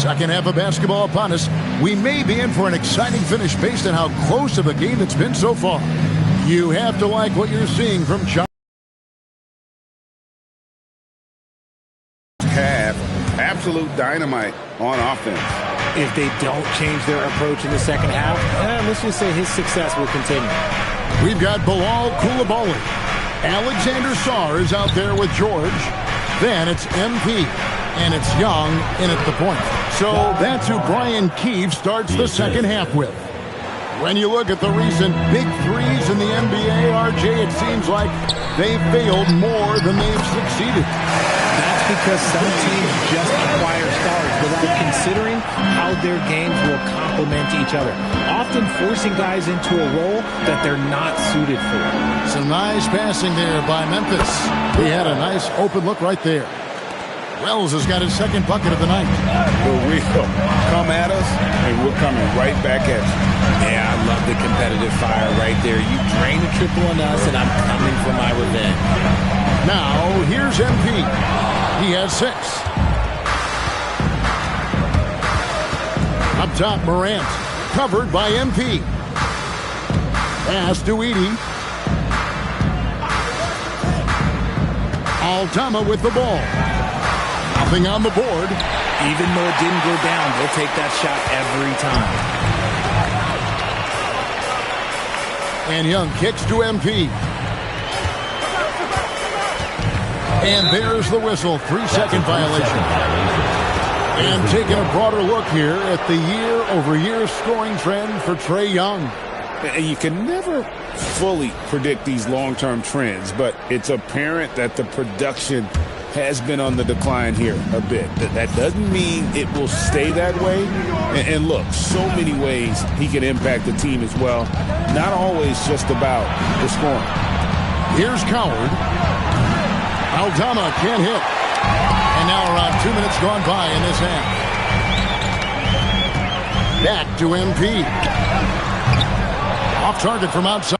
Second half of basketball upon us. We may be in for an exciting finish based on how close of a game it's been so far. You have to like what you're seeing from John. Half, absolute dynamite on offense. If they don't change their approach in the second half, let's just say his success will continue. We've got Bilal Coulibaly. Alexander Sarr is out there with George. Then it's MP. And it's Young in at the point. So that's who Brian Keefe starts the second half with. When you look at the recent big threes in the NBA, RJ, it seems like they've failed more than they've succeeded. That's because some teams just acquire stars without considering how their games will complement each other, often forcing guys into a role that they're not suited for. Some nice passing there by Memphis. He had a nice open look right there. Wells has got his second bucket of the night. For real. Come at us, and we're coming right back at you. Yeah, I love the competitive fire right there. You drain a triple on us, and I'm coming for my revenge. Now, here's MP. He has 6. Up top, Morant. Covered by MP. Pass to Edey. Aldama with the ball. Nothing on the board. Even though it didn't go down, they'll take that shot every time. And Young kicks to MP. And there's the whistle. 3-second violation. And taking a broader look here at the year-over-year scoring trend for Trae Young. You can never fully predict these long-term trends, but it's apparent that the production has been on the decline here a bit. That doesn't mean it will stay that way. And look, so many ways he can impact the team as well. Not always just about the scoring. Here's Coward. Aldama can't hit. And now around 2 minutes gone by in this half. Back to MP. Off target from outside.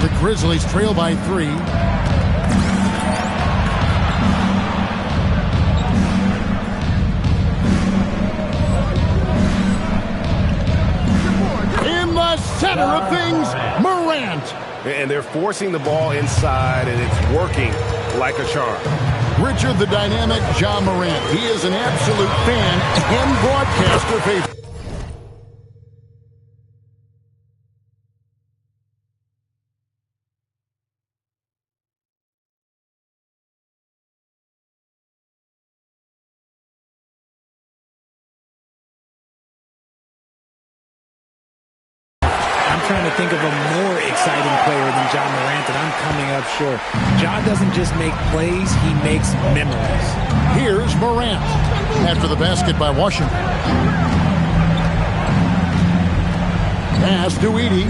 The Grizzlies trail by 3. In the center of things, Morant. And they're forcing the ball inside, and it's working like a charm. Richard the Dynamic John Morant. He is an absolute fan and broadcaster favorite. Trying to think of a more exciting player than John Morant, and I'm coming up short. John doesn't just make plays, he makes memories. Here's Morant after the basket by Washington. Pass to Edey.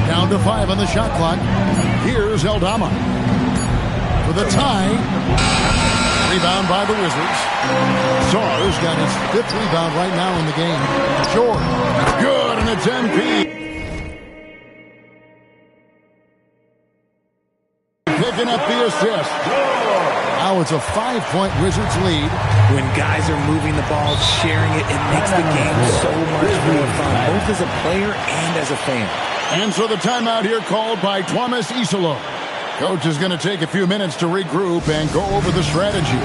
Down to 5 on the shot clock. Here's Aldama for the tie. Rebound by the Wizards. Sarr's got his 5th rebound right now in the game. George. Good, and it's MP. Picking up the assist. Now it's a 5-point Wizards lead. When guys are moving the ball, sharing it, it makes the game so much more fun, both as a player and as a fan. And so the timeout here called by Thomas Isolo. Coach is going to take a few minutes to regroup and go over the strategy.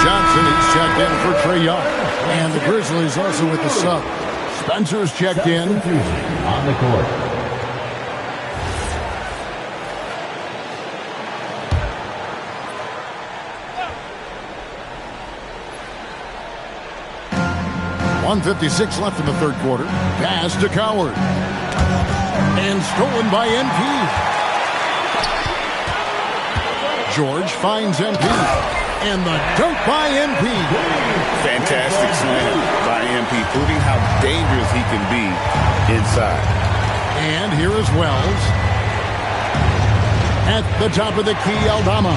Johnson, he's checked in for Trae Young. And the Grizzlies also with the sub. Spencer's checked in. On the court. .156 left in the third quarter. Pass to Coward. And stolen by NP. George finds MP. And the dunk by MP. Fantastic slam by MP, proving how dangerous he can be inside. And here is Wells. At the top of the key, Aldama.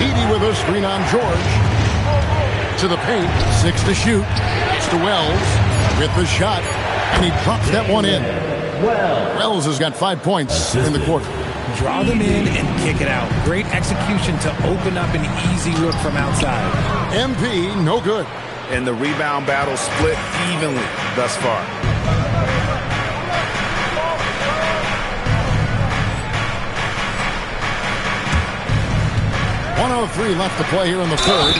Edey with a screen on George. To the paint, 6 to shoot. It's to Wells with the shot. And he drops that one in. Wells has got 5 points in the quarter. Draw them in and kick it out. Great execution to open up an easy look from outside. MP, no good. And the rebound battle split evenly thus far. .103 left to play here in the third.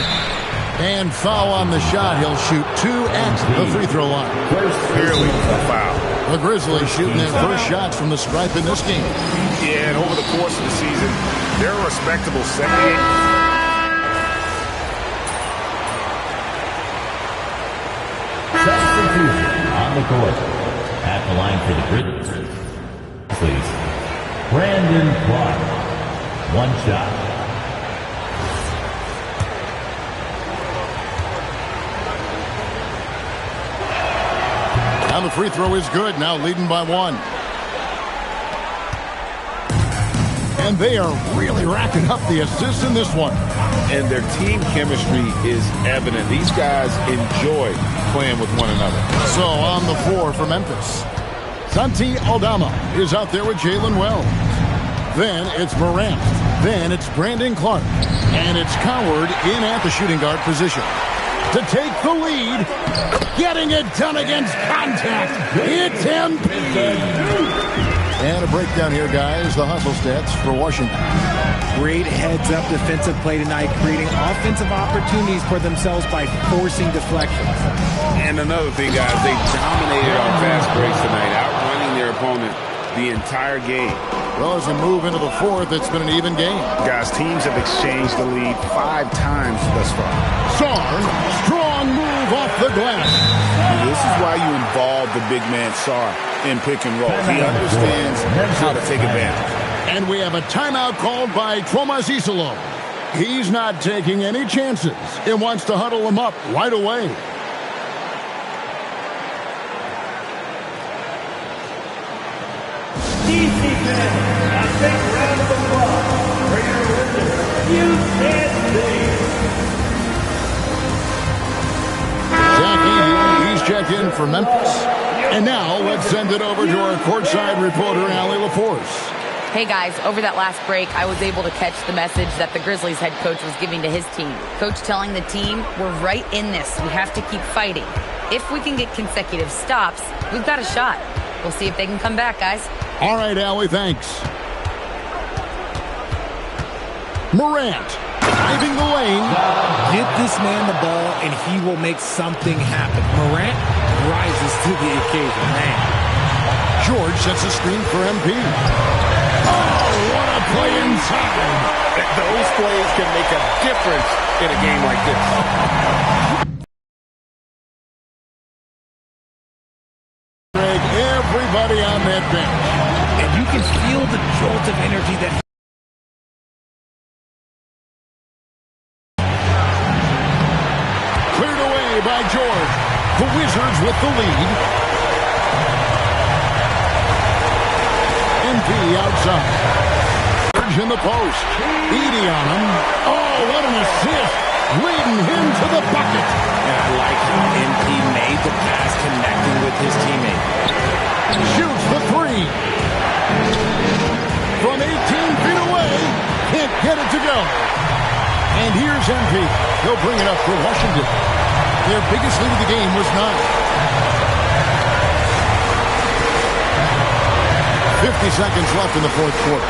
And foul on the shot. He'll shoot 2 at the free throw line. Clearly a foul. The Grizzlies shooting their first shots from the stripe in this game. Yeah, and over the course of the season, they're a respectable second. Substitution on the court. At the line for the Grizzlies, please. Brandon Clark. 1 shot. Now the free throw is good. Now leading by 1. And they are really racking up the assists in this one. And their team chemistry is evident. These guys enjoy playing with one another. So on the floor for Memphis, Santi Aldama is out there with Jalen Wells. Then it's Morant. Then it's Brandon Clark. And it's Coward in at the shooting guard position. To take the lead, getting it done against contact, it's MP. And a breakdown here, guys, the hustle stats for Washington. Great heads-up defensive play tonight, creating offensive opportunities for themselves by forcing deflections. And another thing, guys, they dominated on fast breaks tonight, outrunning their opponent the entire game. Well, as we move into the fourth, it's been an even game. Guys, teams have exchanged the lead 5 times thus far. Sarr, strong move off the glass. This is why you involve the big man Sarr in pick and roll. He understands how to take advantage. And we have a timeout called by Thomas Isolo. He's not taking any chances. He wants to huddle him up right away. He's checked in for Memphis. And now let's send it over to our courtside reporter, Allie LaForce. Hey guys, over that last break, I was able to catch the message that the Grizzlies head coach was giving to his team. Coach telling the team, we're right in this. We have to keep fighting. If we can get consecutive stops, we've got a shot. We'll see if they can come back, guys. All right, Allie, thanks. Morant, driving the lane. Get this man the ball, and he will make something happen. Morant rises to the occasion, man. George sets a screen for MP. Oh, what a play inside. Those plays can make a difference in a game like this. Greg, everybody on that bench. And you can feel the jolt of energy that cleared away by George. The Wizards with the lead. MP outside. George in the post. Edey on him. Oh, what an assist. Leading him to the bucket. And I like how MP made the pass connecting with his teammate. Shoots the 3. From 18 feet away. Can't get it to go. And here's MP. He'll bring it up for Washington. Their biggest lead of the game was 9. 50 seconds left in the fourth quarter.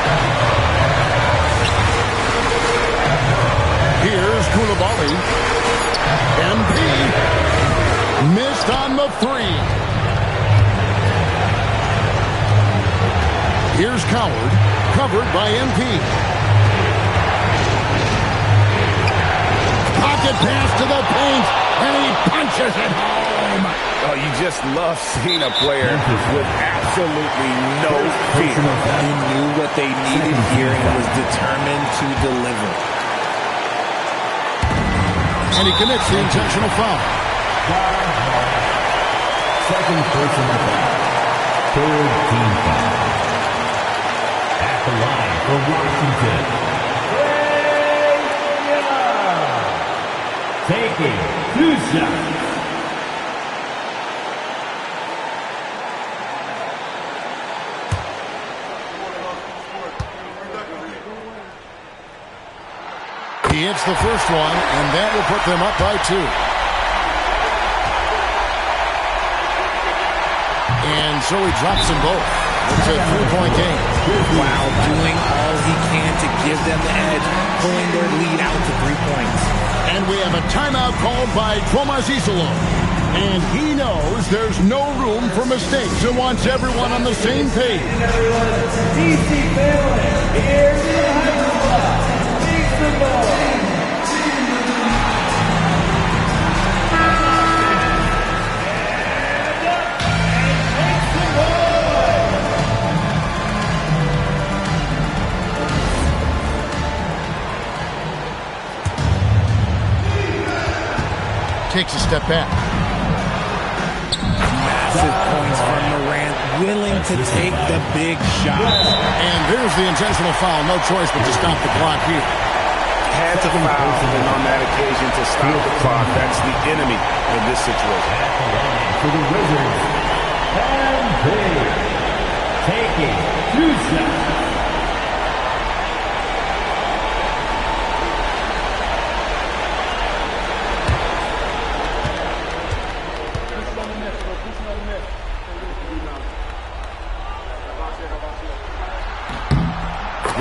Here's Coulibaly. MP missed on the 3. Here's Coward, covered by MP. Pocket pass to the paint, and he punches it home. Oh, you just love seeing a player with absolutely no fear. He knew what they needed here and was determined to deliver. And he commits the intentional foul. Second personal foul. Third team foul. At the line for Washington, taking 2 shots. He hits the first one, and that will put them up by 2. And so he drops them both. It's a 3-point game. Wow, doing all he can to give them the edge, pulling their lead out to 3 points. And we have a timeout called by Tomas Isolo. And he knows there's no room for mistakes and wants everyone on the same page. DC family, here's the high spot. Takes the ball. Takes a step back. Massive points from Morant, willing to take the big shot. And there's the intentional foul. No choice but to stop the clock here. Had to foul and on that occasion to stop the clock. That's the enemy in this situation. At the line for the Wizards, and taking 2 shots.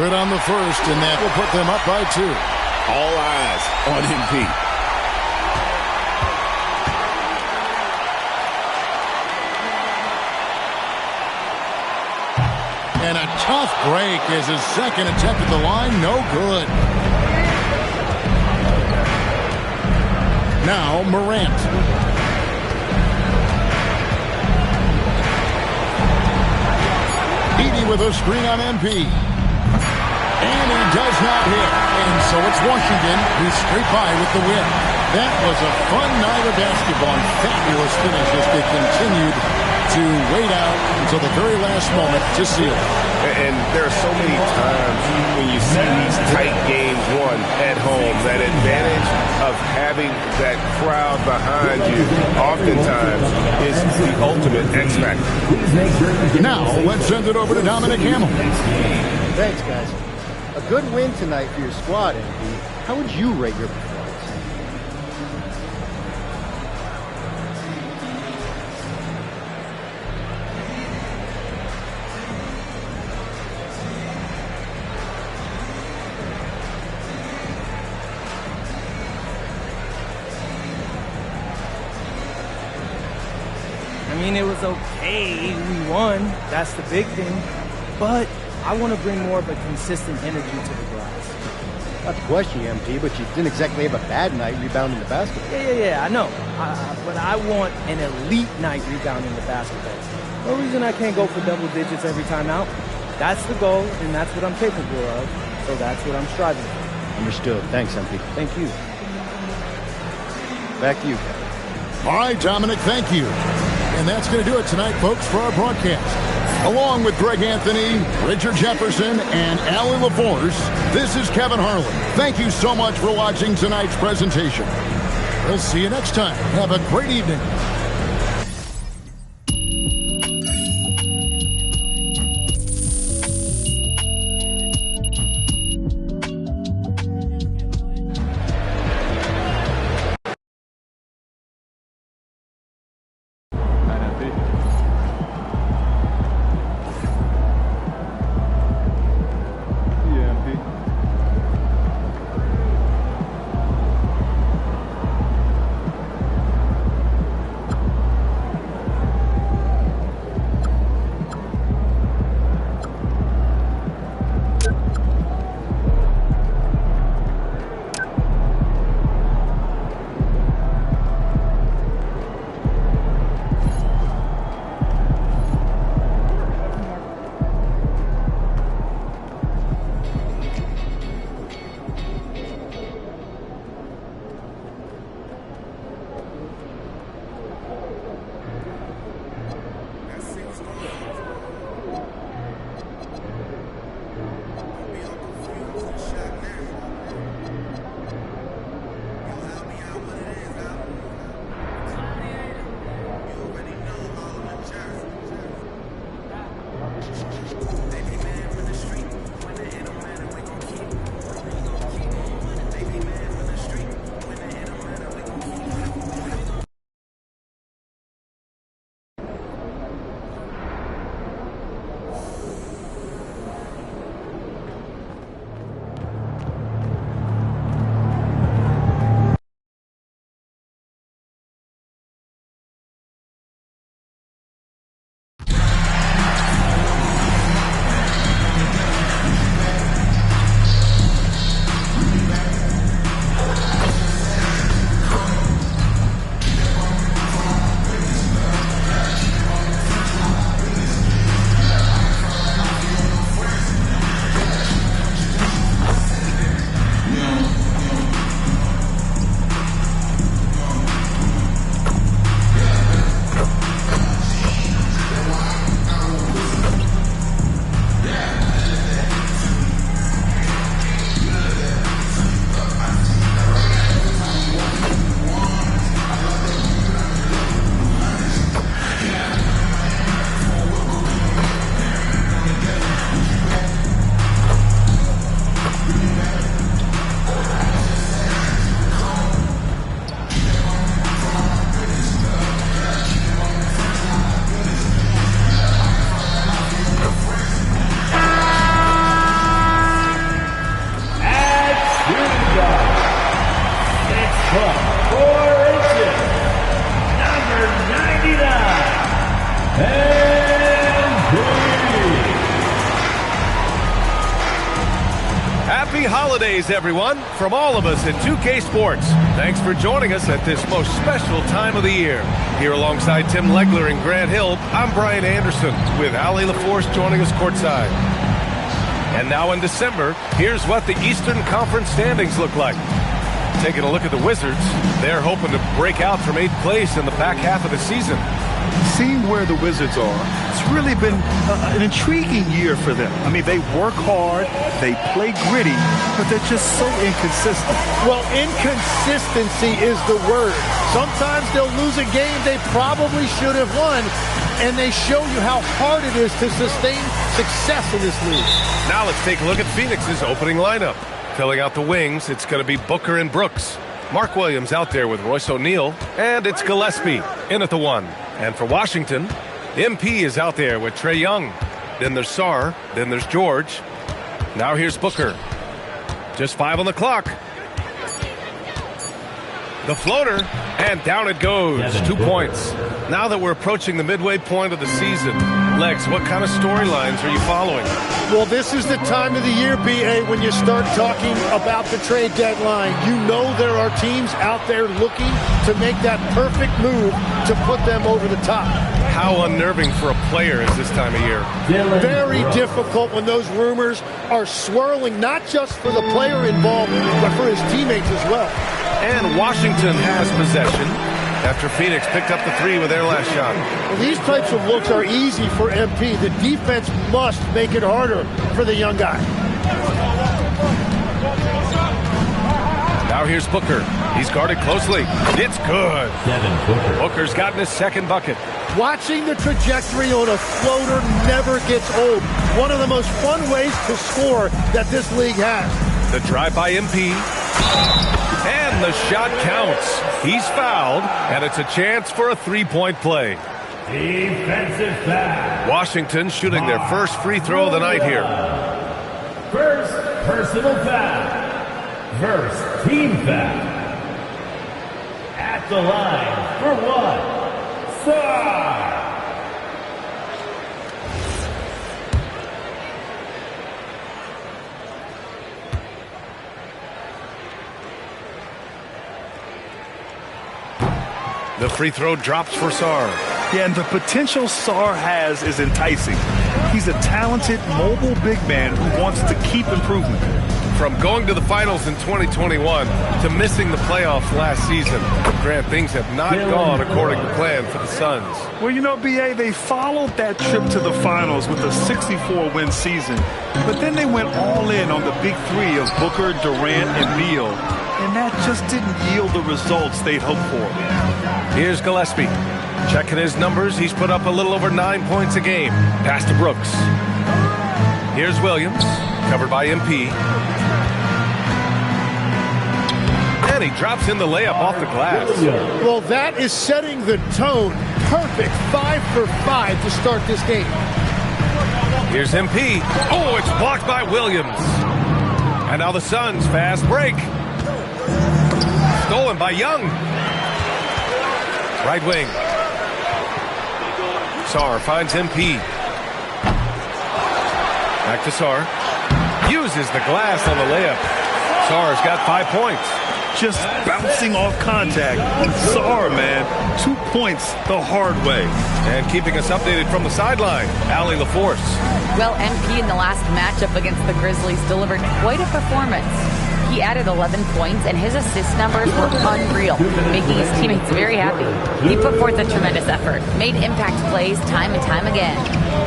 Good on the first, and that will put them up by 2. All eyes on MP. And a tough break as his second attempt at the line, no good. Now Morant. Edey with a screen on MP. And he does not hit. And so it's Washington who's straight by with the win. That was a fun night of basketball and fabulous finish as they continued to wait out until the very last moment to seal it. And there are so many times when you see these tight games won at home, that advantage of having that crowd behind you oftentimes is the ultimate X factor. Now let's send it over to Dominic Hamill. Thanks, guys. A good win tonight for your squad, MP. How would you rate your performance? I mean, it was okay. We won. That's the big thing. But I want to bring more of a consistent energy to the glass. Not to question you, MP, but you didn't exactly have a bad night rebounding the basketball. Yeah, I know. But I want an elite night rebounding the basketball. No reason I can't go for double digits every time out. That's the goal, and that's what I'm capable of. So that's what I'm striving for. Understood. Thanks, MP. Thank you. Back to you, Kevin. All right, Dominic, thank you. And that's going to do it tonight, folks, for our broadcast. Along with Greg Anthony, Richard Jefferson, and Allie LaForce, this is Kevin Harlan. Thank you so much for watching tonight's presentation. We'll see you next time. Have a great evening. holidays, everyone, from all of us at 2K Sports. Thanks for joining us at this most special time of the year. Here alongside Tim Legler and Grant Hill, I'm Brian Anderson with Allie LaForce joining us courtside. And now in December, here's what the Eastern Conference standings look like. Taking a look at the Wizards, they're hoping to break out from 8th place in the back half of the season. Seeing where the Wizards are, it's really been an intriguing year for them. I mean, they work hard, they play gritty, but they're just so inconsistent. Well, inconsistency is the word. Sometimes they'll lose a game they probably should have won, and they show you how hard it is to sustain success in this league. Now let's take a look at Phoenix's opening lineup. Filling out the wings, it's going to be Booker and Brooks. Mark Williams out there with Royce O'Neal, and it's Gillespie in at the 1. And for Washington, MP is out there with Trae Young. Then there's Sarr, then there's George. Now here's Booker. Just 5 on the clock. The floater, and down it goes. 2 points. Now that we're approaching the midway point of the season, Lex, what kind of storylines are you following? Well, this is the time of the year, B.A., when you start talking about the trade deadline. You know there are teams out there looking to make that perfect move to put them over the top. How unnerving for a player is this time of year? Very difficult when those rumors are swirling, not just for the player involved, but for his teammates as well. And Washington has possession after Phoenix picked up the 3 with their last shot. Well, these types of looks are easy for MP. The defense must make it harder for the young guy. Now here's Booker. He's guarded closely. It's good. Booker's gotten his second bucket. Watching the trajectory on a floater never gets old. One of the most fun ways to score that this league has. The drive by MP. And the shot counts. He's fouled, and it's a chance for a 3-point play. Defensive foul. Washington shooting their first free throw of the night here. First personal foul. First team foul. At the line for 1. Sarr. The free throw drops for Sarr. Yeah, and the potential Sarr has is enticing. He's a talented, mobile big man who wants to keep improving. From going to the finals in 2021 to missing the playoffs last season, Grant, things have not gone according to plan for the Suns. Well, you know, B.A., they followed that trip to the finals with a 64-win season, but then they went all in on the big 3 of Booker, Durant, and Beal, and that just didn't yield the results they'd hoped for. Here's Gillespie. Checking his numbers, he's put up a little over 9 points a game. Pass to Brooks. Here's Williams, covered by MP. And he drops in the layup off the glass. Well, that is setting the tone. Perfect 5 for 5 to start this game. Here's MP. Oh, it's blocked by Williams. And now the Suns fast break. Stolen by Young. Right wing. Sarr finds MP. Back to Sarr. Uses the glass on the layup. Sarr's got 5 points. Just bouncing off contact. Sarr, man. 2 points the hard way. And keeping us updated from the sideline, Allie LaForce. Well, MP in the last matchup against the Grizzlies delivered quite a performance. He added 11 points, and his assist numbers were unreal, making his teammates very happy. He put forth a tremendous effort, made impact plays time and time again.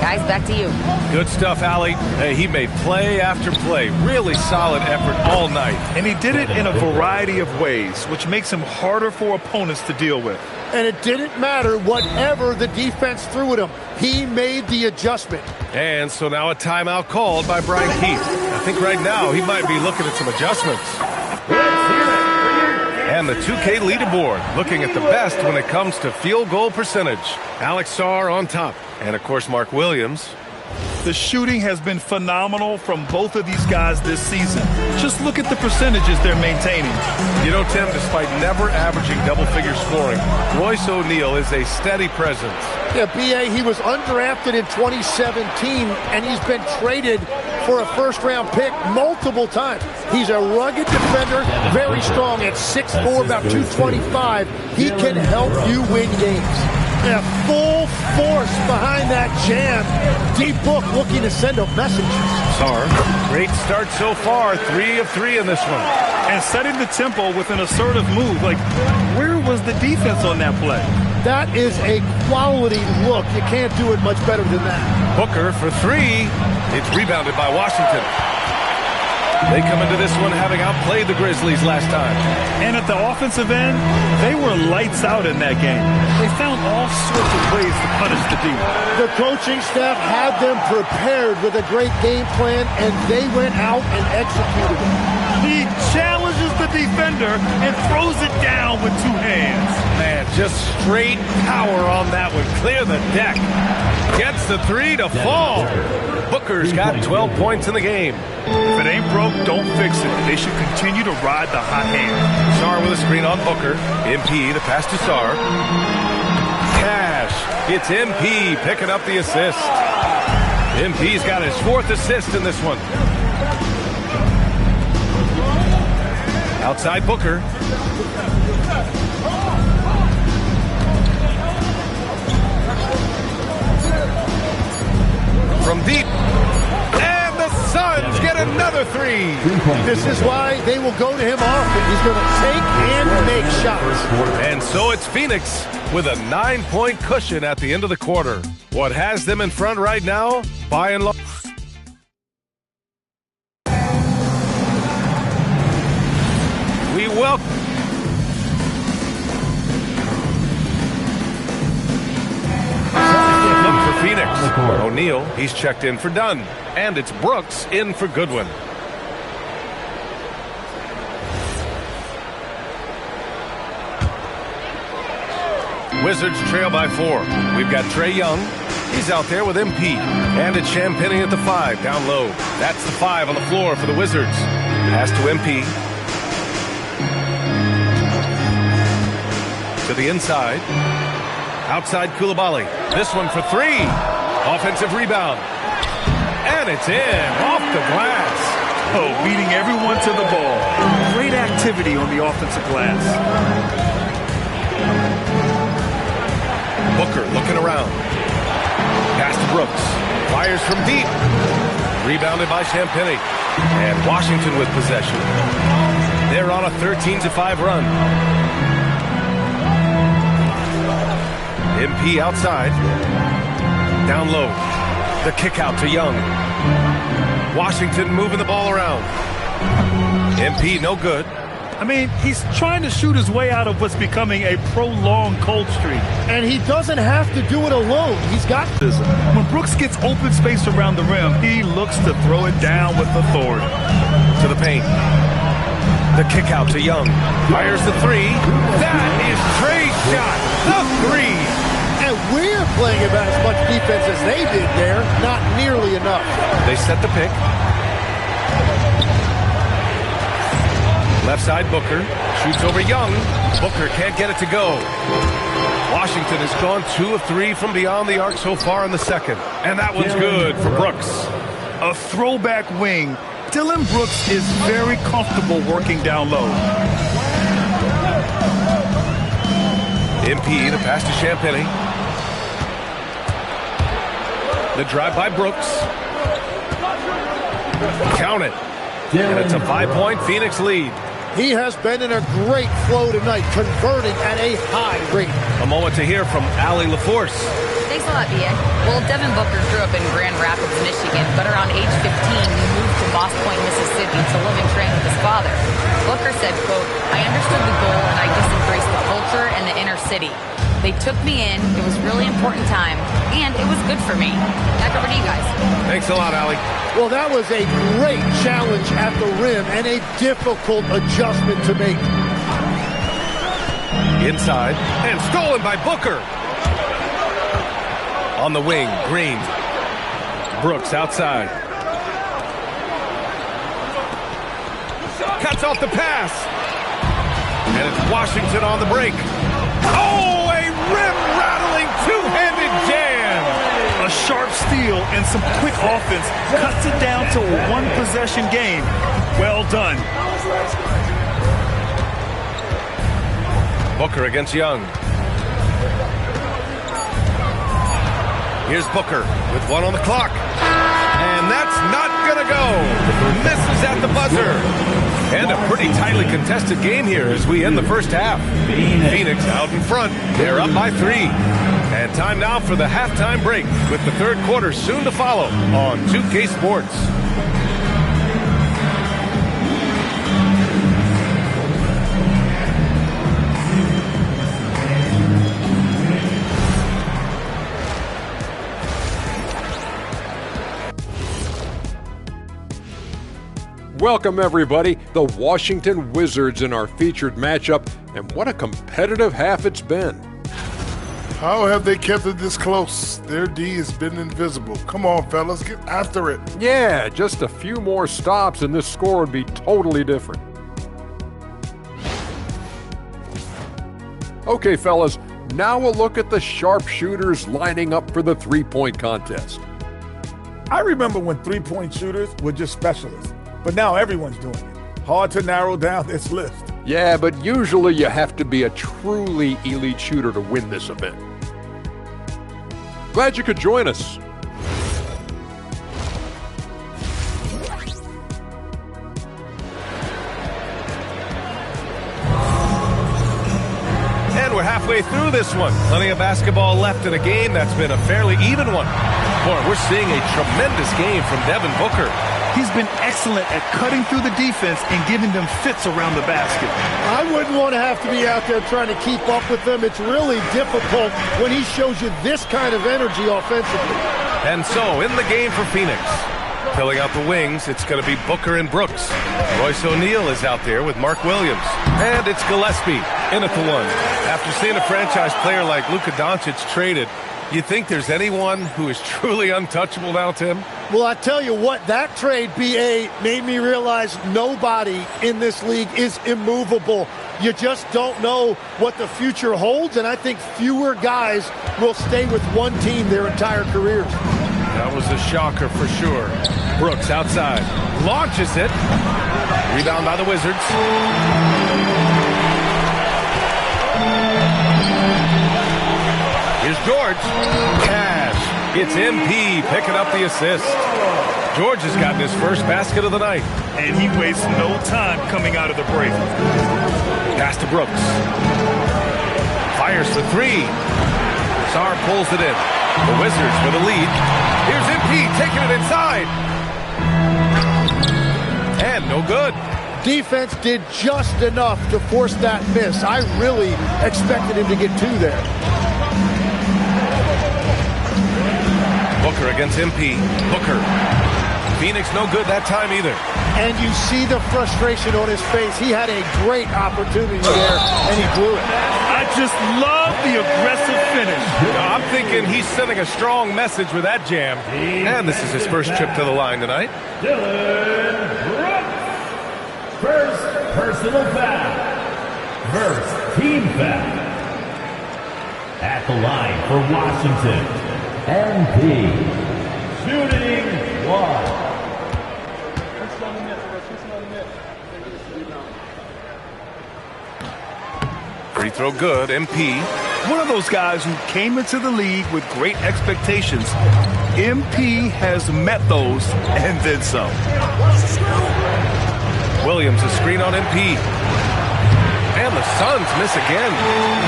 Guys, back to you. Good stuff, Allie. Hey, he made play after play. Really solid effort all night. And he did it in a variety of ways, which makes him harder for opponents to deal with. And it didn't matter whatever the defense threw at him. He made the adjustment. And so now a timeout called by Brian Keith. I think right now he might be looking at some adjustments. And the 2K leaderboard looking at the best when it comes to field goal percentage. Alex Sarr on top. And, of course, Mark Williams The shooting has been phenomenal from both of these guys this season. Just look at the percentages they're maintaining. You know, Tim, despite never averaging double-figure scoring, Royce O'Neal is a steady presence. Yeah, B.A., he was undrafted in 2017, and he's been traded for a first-round pick multiple times. He's a rugged defender, very strong at 6'4", about 225. He can help you win games. Yeah, full force behind that jam. Deep Book looking to send a message. Sarr, great start so far. 3 of 3 in this one. And setting the tempo with an assertive move. Like, where was the defense on that play? That is a quality look. You can't do it much better than that. Booker for 3. It's rebounded by Washington. They come into this one having outplayed the Grizzlies last time. And at the offensive end, they were lights out in that game. They found all sorts of ways to punish the D. The coaching staff had them prepared with a great game plan, and they went out and executed it. He challenges the defender and throws it down with 2 hands. Man, just straight power on that one. Clear the deck. Gets the 3 to fall. Booker's got 12 points in the game. If it ain't broke, don't fix it. They should continue to ride the hot hand. Sarr with a screen on Booker. MP, the pass to Sarr. Cash. It's MP picking up the assist. MP's got his 4th assist in this one. Outside Booker. From deep. And the Suns get another 3. This is why they will go to him often. He's going to take and make shots. And so it's Phoenix with a 9-point cushion at the end of the quarter. What has them in front right now, by and large, we welcome look for Phoenix. O'Neal, he's checked in for Dunn. And it's Brooks in for Goodwin. Wizards trail by 4. We've got Trae Young. He's out there with MP. And it's Champagnie at the 5, down low. That's the 5 on the floor for the Wizards. Pass to MP. To the inside. Outside Coulibaly. This one for 3. Offensive rebound. And it's in. Off the glass. Oh, beating everyone to the ball. Great activity on the offensive glass. Booker looking around. Pass to Brooks. Fires from deep. Rebounded by Champagnie. And Washington with possession. They're on a 13-5 run. MP outside. Down low. The kick out to Young. Washington moving the ball around. MP no good. I mean, he's trying to shoot his way out of what's becoming a prolonged cold streak. And he doesn't have to do it alone. He's got this. When Brooks gets open space around the rim, he looks to throw it down with authority. To the paint. The kick out to Young. Fires the 3. That is Trae's shot. The 3. And we're playing about as much defense as they did there. Not nearly enough. They set the pick. Left side Booker. Shoots over Young. Booker can't get it to go. Washington has gone 2 of 3 from beyond the arc so far in the second. And that one's good for Brooks. A throwback wing. Dillon Brooks is very comfortable working down low. MP, the pass to Champagnie. The drive by Brooks. Count it. And it's a 5-point Phoenix lead. He has been in a great flow tonight, converting at a high rate. A moment to hear from Allie LaForce. Thanks a lot, B.A. Well, Devin Booker grew up in Grand Rapids, Michigan, but around age 15, he moved to Moss Point, Mississippi to live and train with his father. Booker said, quote, "I understood the goal and I just embraced the culture and the inner city. They took me in, it was a really important time, and it was good for me." Back over to you guys. Thanks a lot, Allie. Well, that was a great challenge at the rim and a difficult adjustment to make. Inside, and stolen by Booker. On the wing, Green. Brooks outside. Cuts off the pass. And it's Washington on the break. Oh, a rim-rattling two-handed jam. A sharp steal and some quick offense cuts it down to a one-possession game. Well done. Booker against Young. Here's Booker with one on the clock. And that's not going to go. Misses at the buzzer. And a pretty tightly contested game here as we end the first half. Phoenix out in front. They're up by 3. And time now for the halftime break with the third quarter soon to follow on 2K Sports. Welcome, everybody. The Washington Wizards in our featured matchup, and what a competitive half it's been. How have they kept it this close? Their D has been invisible. Come on, fellas, get after it. Yeah, just a few more stops and this score would be totally different. Okay, fellas, now we'll look at the sharpshooters lining up for the three-point contest. I remember when three-point shooters were just specialists. But now everyone's doing it. Hard to narrow down this list. Yeah, but usually you have to be a truly elite shooter to win this event. Glad you could join us. And we're halfway through this one. Plenty of basketball left in a game that's been a fairly even one. Boy, we're seeing a tremendous game from Devin Booker. He's been excellent at cutting through the defense and giving them fits around the basket. I wouldn't want to have to be out there trying to keep up with them. It's really difficult when he shows you this kind of energy offensively. And so, in the game for Phoenix, filling out the wings, it's going to be Booker and Brooks. Royce O'Neal is out there with Mark Williams. And it's Gillespie in at the 1. After seeing a franchise player like Luka Doncic traded, you think there's anyone who is truly untouchable now, Tim? Well, I tell you what, that trade, BA, made me realize nobody in this league is immovable. You just don't know what the future holds, and I think fewer guys will stay with one team their entire careers. That was a shocker for sure. Brooks outside. Launches it. Rebound by the Wizards. Here's George. Cash. It's MP picking up the assist. George has gotten his first basket of the night. And he wastes no time coming out of the break. Pass to Brooks. Fires for 3. Sarr pulls it in. The Wizards with a lead. Here's MP taking it inside. And no good. Defense did just enough to force that miss. I really expected him to get 2 there. Booker against MP. Booker. Phoenix no good that time either. And you see the frustration on his face. He had a great opportunity there, and he blew it. I just love the aggressive finish. I'm thinking he's sending a strong message with that jam. And this is his first trip to the line tonight. Dillon Brooks. First personal foul. First team foul. At the line for Washington, MP. Shooting 1. Free throw good, MP. One of those guys who came into the league with great expectations. MP has met those and then some. Williams a screen on MP. And the Suns miss again.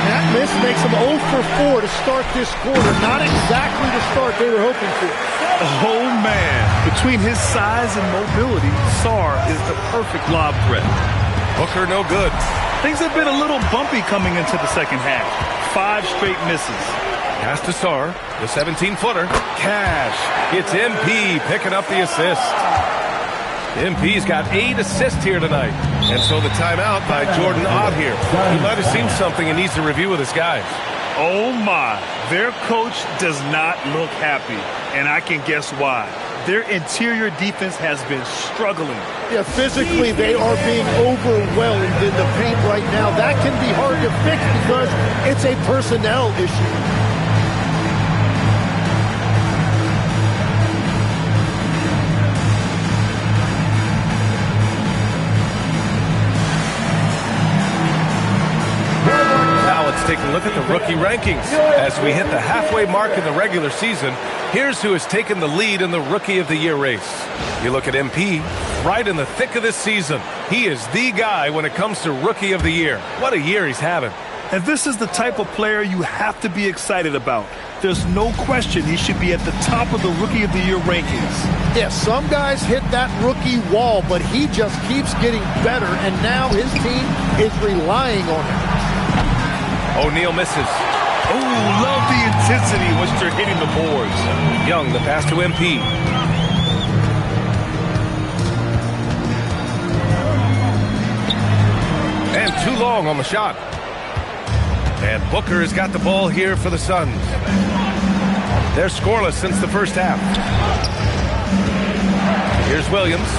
That miss makes them 0 for 4 to start this quarter. Not exactly the start they were hoping for. Oh, man. Between his size and mobility, Sarr is the perfect lob threat. Booker no good. Things have been a little bumpy coming into the second half. 5 straight misses. Pass to Sarr, the 17-footer. Cash. It's MP picking up the assist. MP's got 8 assists here tonight. And so the timeout by Jordan Ott here. He might have seen something and needs to review with his guys. Oh, my. Their coach does not look happy, and I can guess why. Their interior defense has been struggling. Yeah, physically, they are being overwhelmed in the paint right now. That can be hard to fix because it's a personnel issue. Take a look at the rookie rankings. As we hit the halfway mark in the regular season, here's who has taken the lead in the Rookie of the Year race. You look at MP, right in the thick of this season. He is the guy when it comes to Rookie of the Year. What a year he's having. And this is the type of player you have to be excited about. There's no question he should be at the top of the Rookie of the Year rankings. Yeah, some guys hit that rookie wall, but he just keeps getting better, and now his team is relying on him. O'Neal misses. Oh, love the intensity once they're hitting the boards. Young, the pass to MP. And too long on the shot. And Booker has got the ball here for the Suns. They're scoreless since the first half. Here's Williams.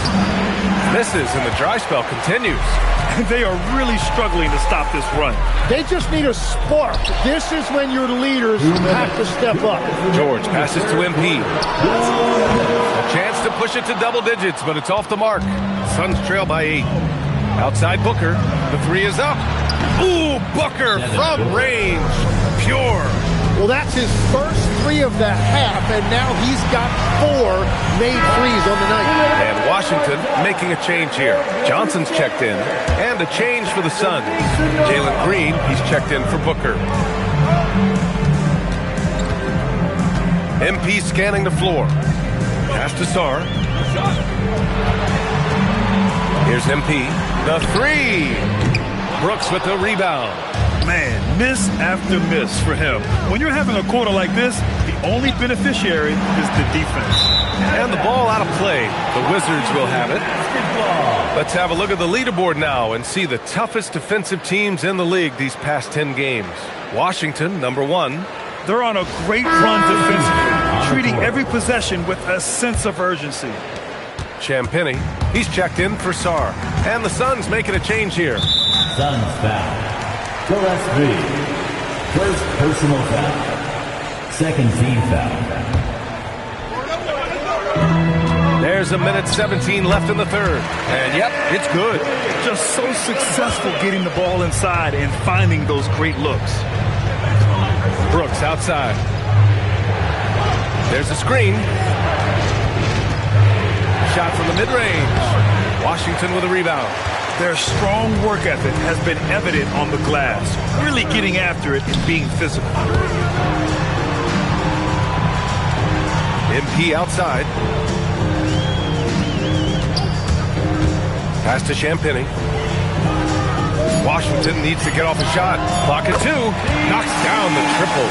Misses, and the dry spell continues. They are really struggling to stop this run. They just need a spark. This is when your leaders have to step up. George passes to MP. A chance to push it to double digits, but it's off the mark. Suns trail by 8. Outside Booker. The three is up. Ooh, Booker from range. Pure. Well, that's his first 3 of the half, and now he's got 4 made threes on the night. And Washington making a change here. Johnson's checked in, and a change for the Suns. Jalen Green, he's checked in for Booker. MP scanning the floor. Pass to Sarr. Here's MP. The 3. Brooks with the rebound. Man, miss after miss for him. When you're having a quarter like this, the only beneficiary is the defense. And the ball out of play. The Wizards will have it. Let's have a look at the leaderboard now and see the toughest defensive teams in the league these past 10 games. Washington, number 1. They're on a great run defensively, treating every possession with a sense of urgency. Champagny, he's checked in for Sarr. And the Suns making a change here. Suns foul. Gillespie, first personal foul, second team foul. There's a minute 17 left in the third. And yep, it's good. Just so successful getting the ball inside and finding those great looks. Brooks outside. There's a screen. Shot from the mid-range. Washington with a rebound. Their strong work ethic has been evident on the glass, really getting after it and being physical. MP outside. Pass to Champagny. Washington needs to get off a shot. Clock at 2. Knocks down the triple.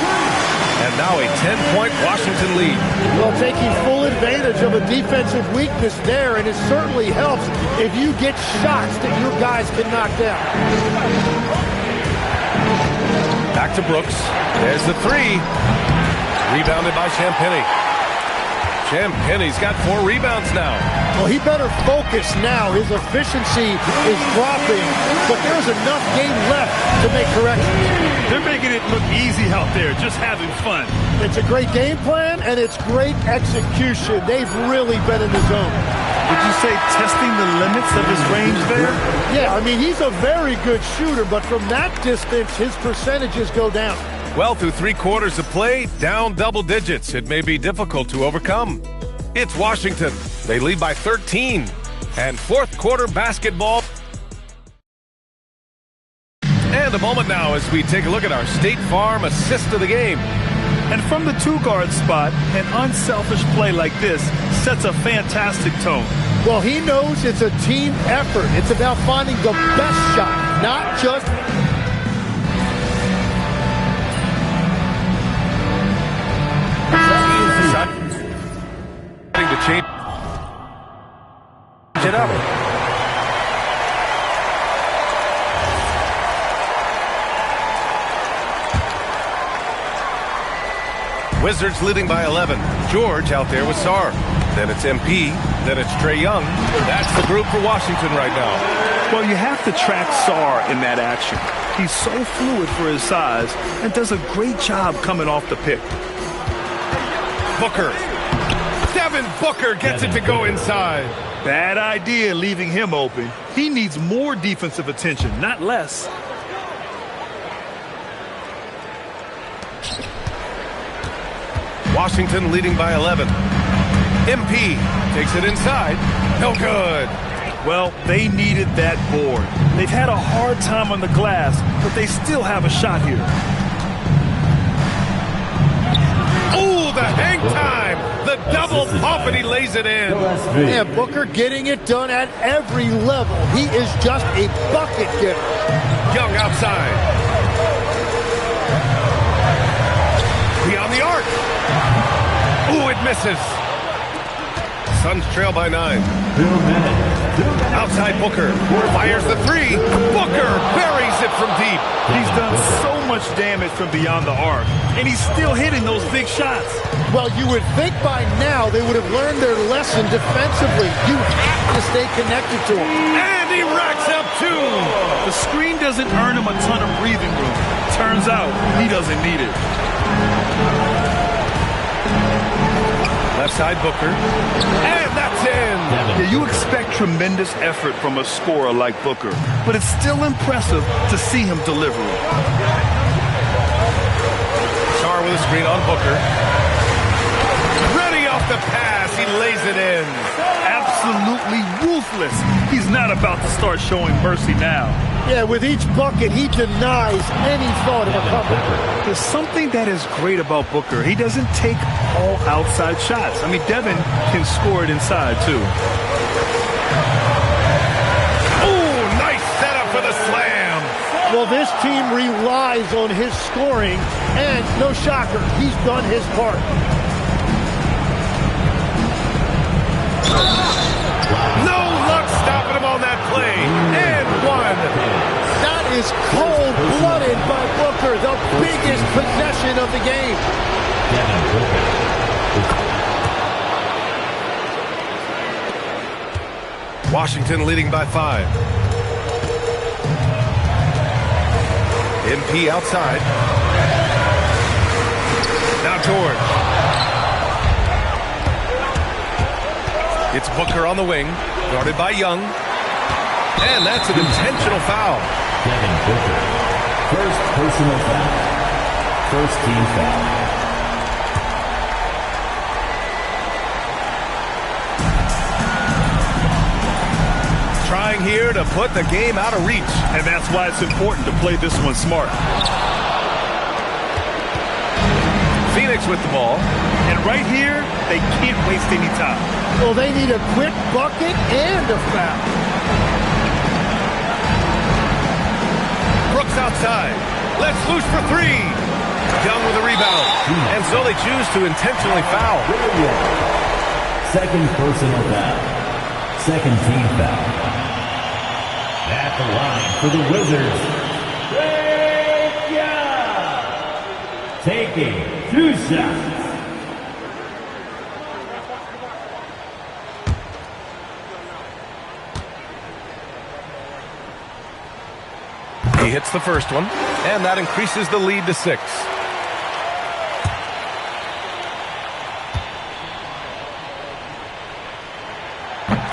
And now a 10-point Washington lead. Well, taking full advantage of a defensive weakness there, and it certainly helps if you get shots that your guys can knock down. Back to Brooks. There's the 3. Rebounded by Champagny. Champagny's got 4 rebounds now. Well, he better focus now. His efficiency is dropping, but there's enough game left to make corrections. They're making it look easy out there, just having fun. It's a great game plan, and it's great execution. They've really been in the zone. Would you say testing the limits of his range there? Yeah, I mean, he's a very good shooter, but from that distance, his percentages go down. Well, through 3 quarters of play, down double digits. It may be difficult to overcome. It's Washington. They lead by 13. And fourth quarter basketball. And a moment now as we take a look at our State Farm assist of the game. And from the 2-guard spot, an unselfish play like this sets a fantastic tone. Well, he knows it's a team effort. It's about finding the best shot, not just... To change it up. Wizards leading by 11. George out there with Sarr. Then it's MP. Then it's Trae Young. That's the group for Washington right now. Well, you have to track Sarr in that action. He's so fluid for his size and does a great job coming off the pick. Booker. Devin Booker gets it to go inside. Bad idea leaving him open. He needs more defensive attention, not less. Washington leading by 11. MP takes it inside. No good. Well, they needed that board. They've had a hard time on the glass, but they still have a shot here. Ooh, the hang time. The double pump, and he lays it in. Yeah, Booker getting it done at every level. He is just a bucket getter. Young outside. Beyond the arc. Ooh, it misses. Suns trail by 9. Outside Booker. Fires the three. Booker buries it from deep. He's done so much damage from beyond the arc, and he's still hitting those big shots. Well, you would think by now they would have learned their lesson defensively. You have to stay connected to him. And he racks up 2. The screen doesn't earn him a ton of breathing room. Turns out he doesn't need it. Left side Booker. And that's in. Yeah, you expect tremendous effort from a scorer like Booker, but it's still impressive to see him deliver it. Sarr with a screen on Booker. Ready off the pass. He lays it in. Absolutely ruthless. He's not about to start showing mercy now. Yeah, with each bucket, he denies any thought of a comeback. There's something that is great about Booker. He doesn't take all outside shots. I mean, Devin can score it inside, too. Ooh, nice setup for the slam. Well, this team relies on his scoring, and no shocker, he's done his part. No luck stopping him on that play. And 1. That is cold-blooded by Booker, the biggest possession of the game. Washington leading by 5. MP outside. Now George. It's Booker on the wing, guarded by Young. And that's an intentional foul. Devin Booker. First personal foul. First team foul. Trying here to put the game out of reach. And that's why it's important to play this one smart. Phoenix with the ball. And right here, they can't waste any time. Well, they need a quick bucket and a foul. Brooks outside. Let's loose for 3. Young with a rebound. And so they choose to intentionally foul. Second personal foul. Second team foul. At the line for the Wizards. Taking 2 shots. He hits the first one, and that increases the lead to 6.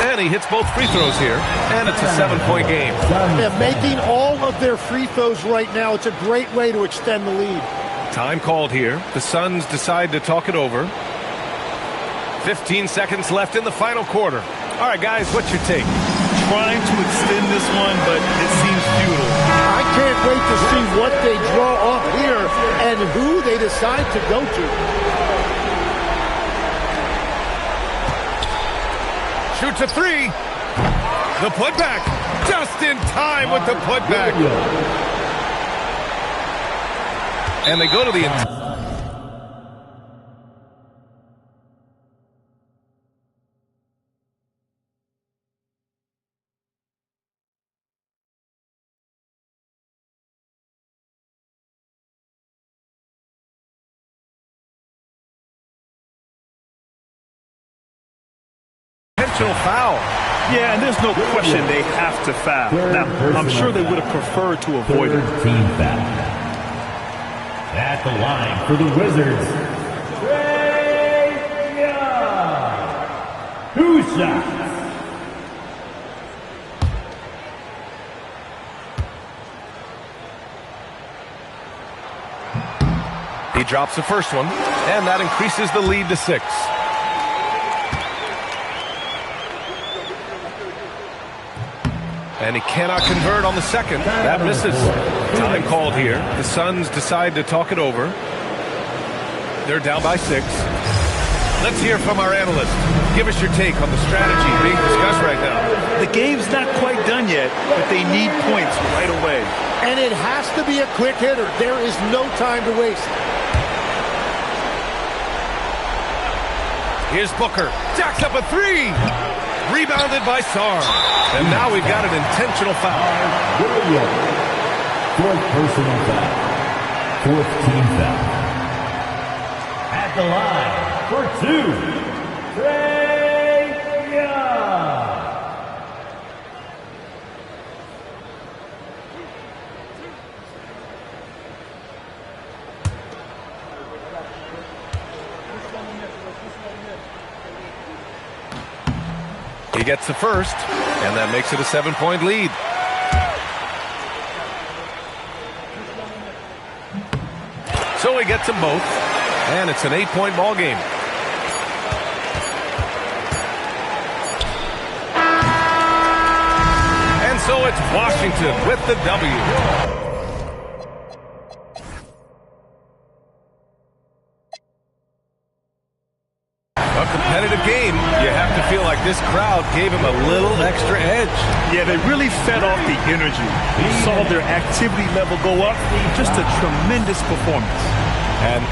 And he hits both free throws here, and it's a 7-point game. Yeah, making all of their free throws right now, it's a great way to extend the lead. Time called here. The Suns decide to talk it over. 15 seconds left in the final quarter. All right, guys, what's your take? Trying to extend this one, but it seems futile. I can't wait to see what they draw up here and who they decide to go to. Shoots a 3. The putback. Just in time with the putback. And they go to the intentional foul. Yeah, and there's no question they have to foul. Now, I'm sure they would have preferred to avoid it. Team foul. At the line for the Wizards, Trae Young. 2 shots. He drops the first one, and that increases the lead to 6. And he cannot convert on the second. That misses. Time called here. The Suns decide to talk it over. They're down by 6. Let's hear from our analyst. Give us your take on the strategy being discussed right now. The game's not quite done yet, but they need points right away. And it has to be a quick hitter. There is no time to waste. Here's Booker. Jacks up a 3. Rebounded by Sarr. And now we've got an intentional foul. Williams. 4th personal foul. 4th team foul. At the line for 2, Trae Young. He gets the first, and that makes it a 7-point lead. So he gets them both, and it's an 8-point ball game. And so it's Washington with the W. A competitive game. You have to feel like this crowd gave him a little extra edge. Yeah, they really fed off the energy. You saw their activity level go up. Just a tremendous performance. And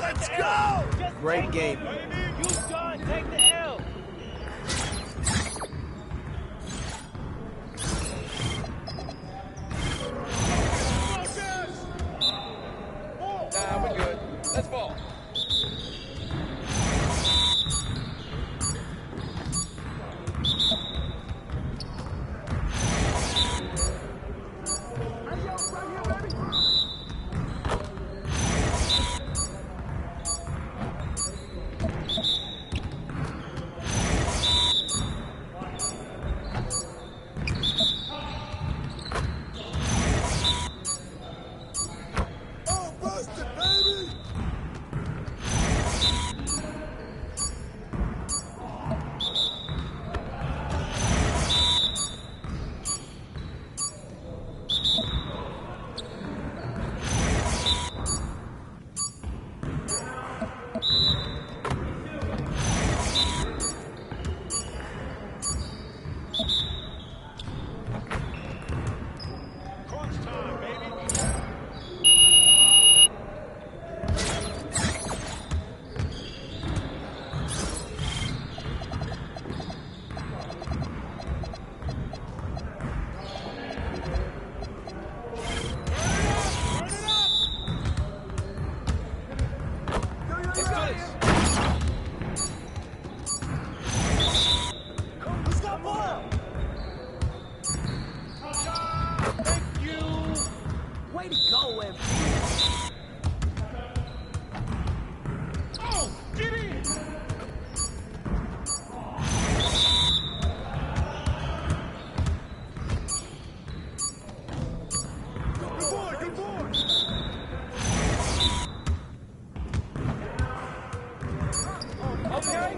Let's go! Great game. Take the L. Nah, we're good. Let's ball. Way to go, MP. Oh, get in! Good boy. Okay.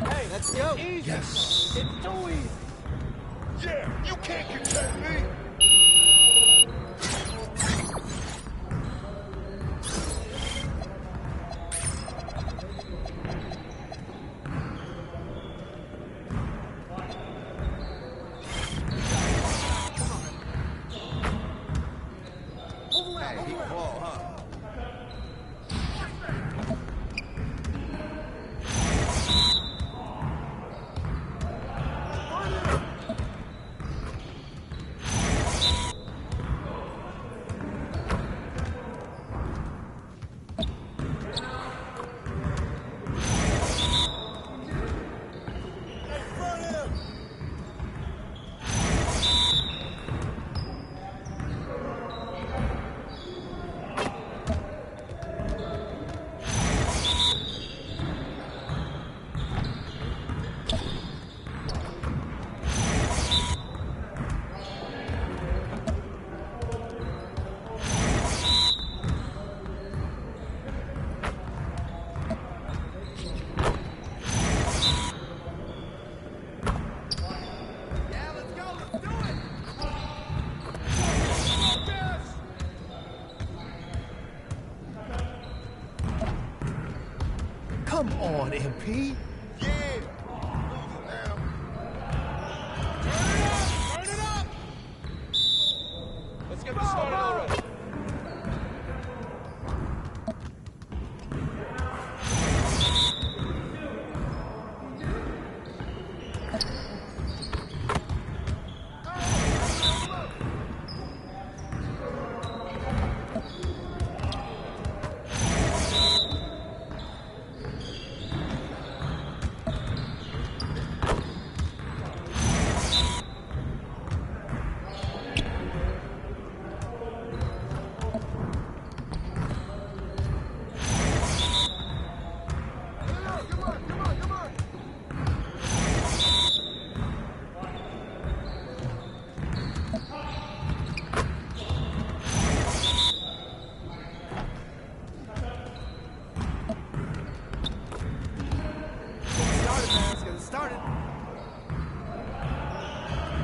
Hey, let's go. Easy. Yes. It's too easy. Yeah, you can't contest me. Come on, MP. Yeah. Turn it up! Let's get this started already.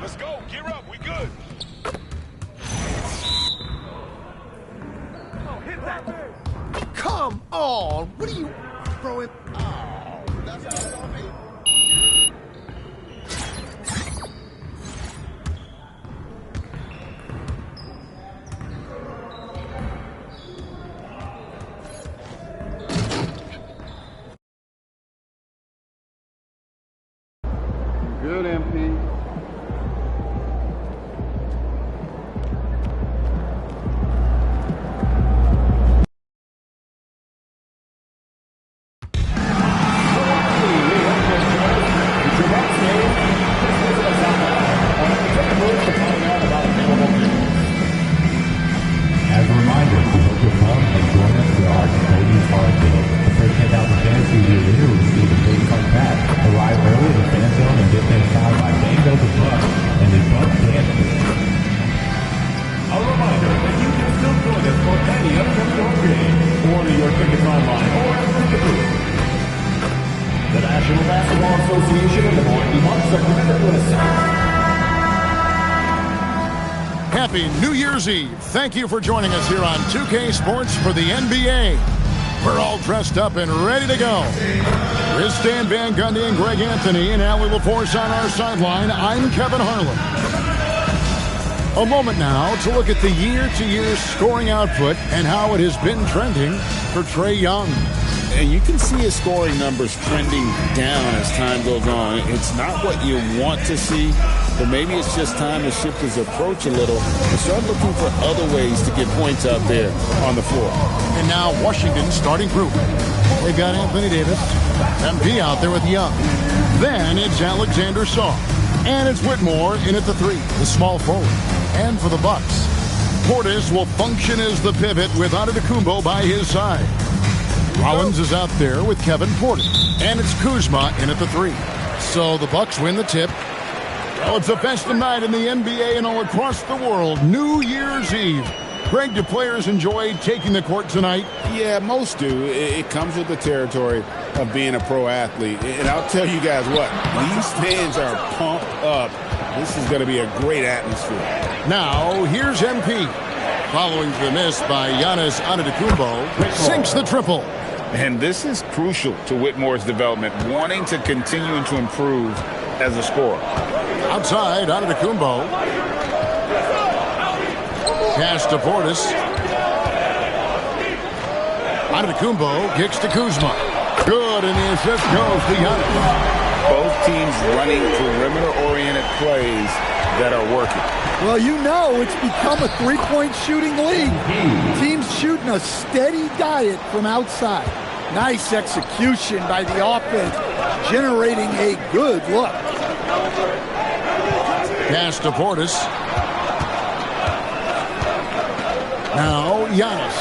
Let's go. Gear up. We good. Oh, hit that. Come on. What are you throwing? Oh, that's not on me. Good, MP. As a reminder, we hope you'll come and join us for our Ladies Holiday. The first 10,000 fans who will here will receive a big card pass. Arrive early in the fan zone and get them found by Mango the Buck and the Buck Dancers. A reminder that you can still join us for any upcoming game. Order your tickets online or at the ticket booth. The National Basketball Association and the Milwaukee Bucks are committed to a Happy New Year's Eve. Thank you for joining us here on 2K Sports for the NBA. We're all dressed up and ready to go. With Stan Van Gundy and Greg Anthony and Allie LaForce on our sideline, I'm Kevin Harlan. A moment now to look at the year-to-year scoring output and how it has been trending for Trae Young. And you can see his scoring numbers trending down as time goes on. It's not what you want to see, but maybe it's just time to shift his approach a little and start looking for other ways to get points out there on the floor. And now Washington's starting group. They've got Anthony Davis, MP out there with Young. Then it's Alexander Sarr. And it's Whitmore in at the 3, the small forward. And for the Bucks, Portis will function as the pivot with Antetokounmpo by his side. Rollins is out there with Kevin Porter. And it's Kuzma in at the 3. So the Bucks win the tip. Well, it's a festive night in the NBA and all across the world. New Year's Eve. Greg, do players enjoy taking the court tonight? Yeah, most do. It comes with the territory of being a pro athlete. And I'll tell you guys what, these fans are pumped up. This is going to be a great atmosphere. Now, here's MP. Following the miss by Giannis Antetokounmpo, sinks the triple. And this is crucial to Whitmore's development, wanting to continue to improve as a scorer. Outside, Antetokounmpo. Pass to Portis. Antetokounmpo kicks to Kuzma. Good, and the assist goes to Giannis. Both teams running perimeter-oriented plays that are working. Well, you know it's become a three-point shooting league. Teams shooting a steady diet from outside. Nice execution by the offense, generating a good look. Pass to Portis. Now, Giannis.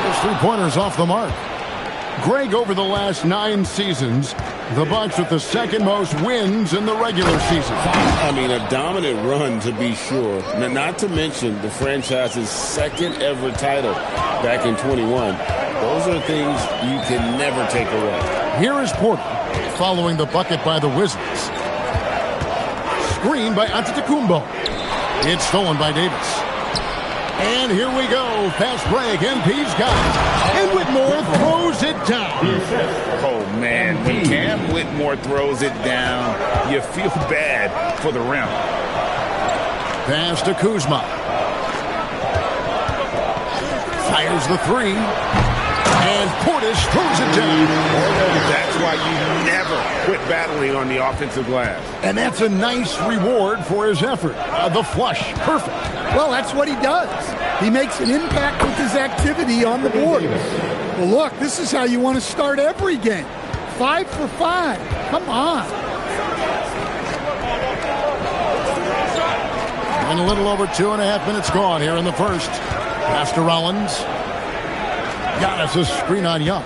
Those three-pointers off the mark. Greg, over the last 9 seasons, the Bucks with the second most wins in the regular season. I mean, a dominant run to be sure. Now, not to mention the franchise's second ever title back in 21. Those are things you can never take away. Here is Porter following the bucket by the Wizards. Screen by Antetokounmpo. It's stolen by Davis. And here we go. Fast break. MP's got it. And Whitmore throws it down. Oh, man. When Cam Whitmore throws it down, you feel bad for the rim. Pass to Kuzma. Fires the 3. And Portis throws it down. That's why you never quit battling on the offensive glass. And that's a nice reward for his effort. The flush. Perfect. Well, that's what he does. He makes an impact with his activity on the board. Well, look, this is how you want to start every game. 5 for 5. Come on. And a little over 2.5 minutes gone here in the first. Pass to Rollins. Giannis a screen on Young.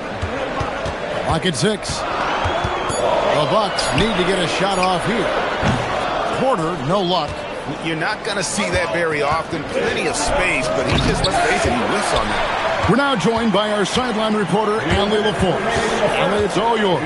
Clock at 6. The Bucks need to get a shot off here. Porter, no luck. You're not going to see that very often. Plenty of space, but he just, let's face it, he whiffs on that. We're now joined by our sideline reporter, Allie LaForce. Allie, it's all yours.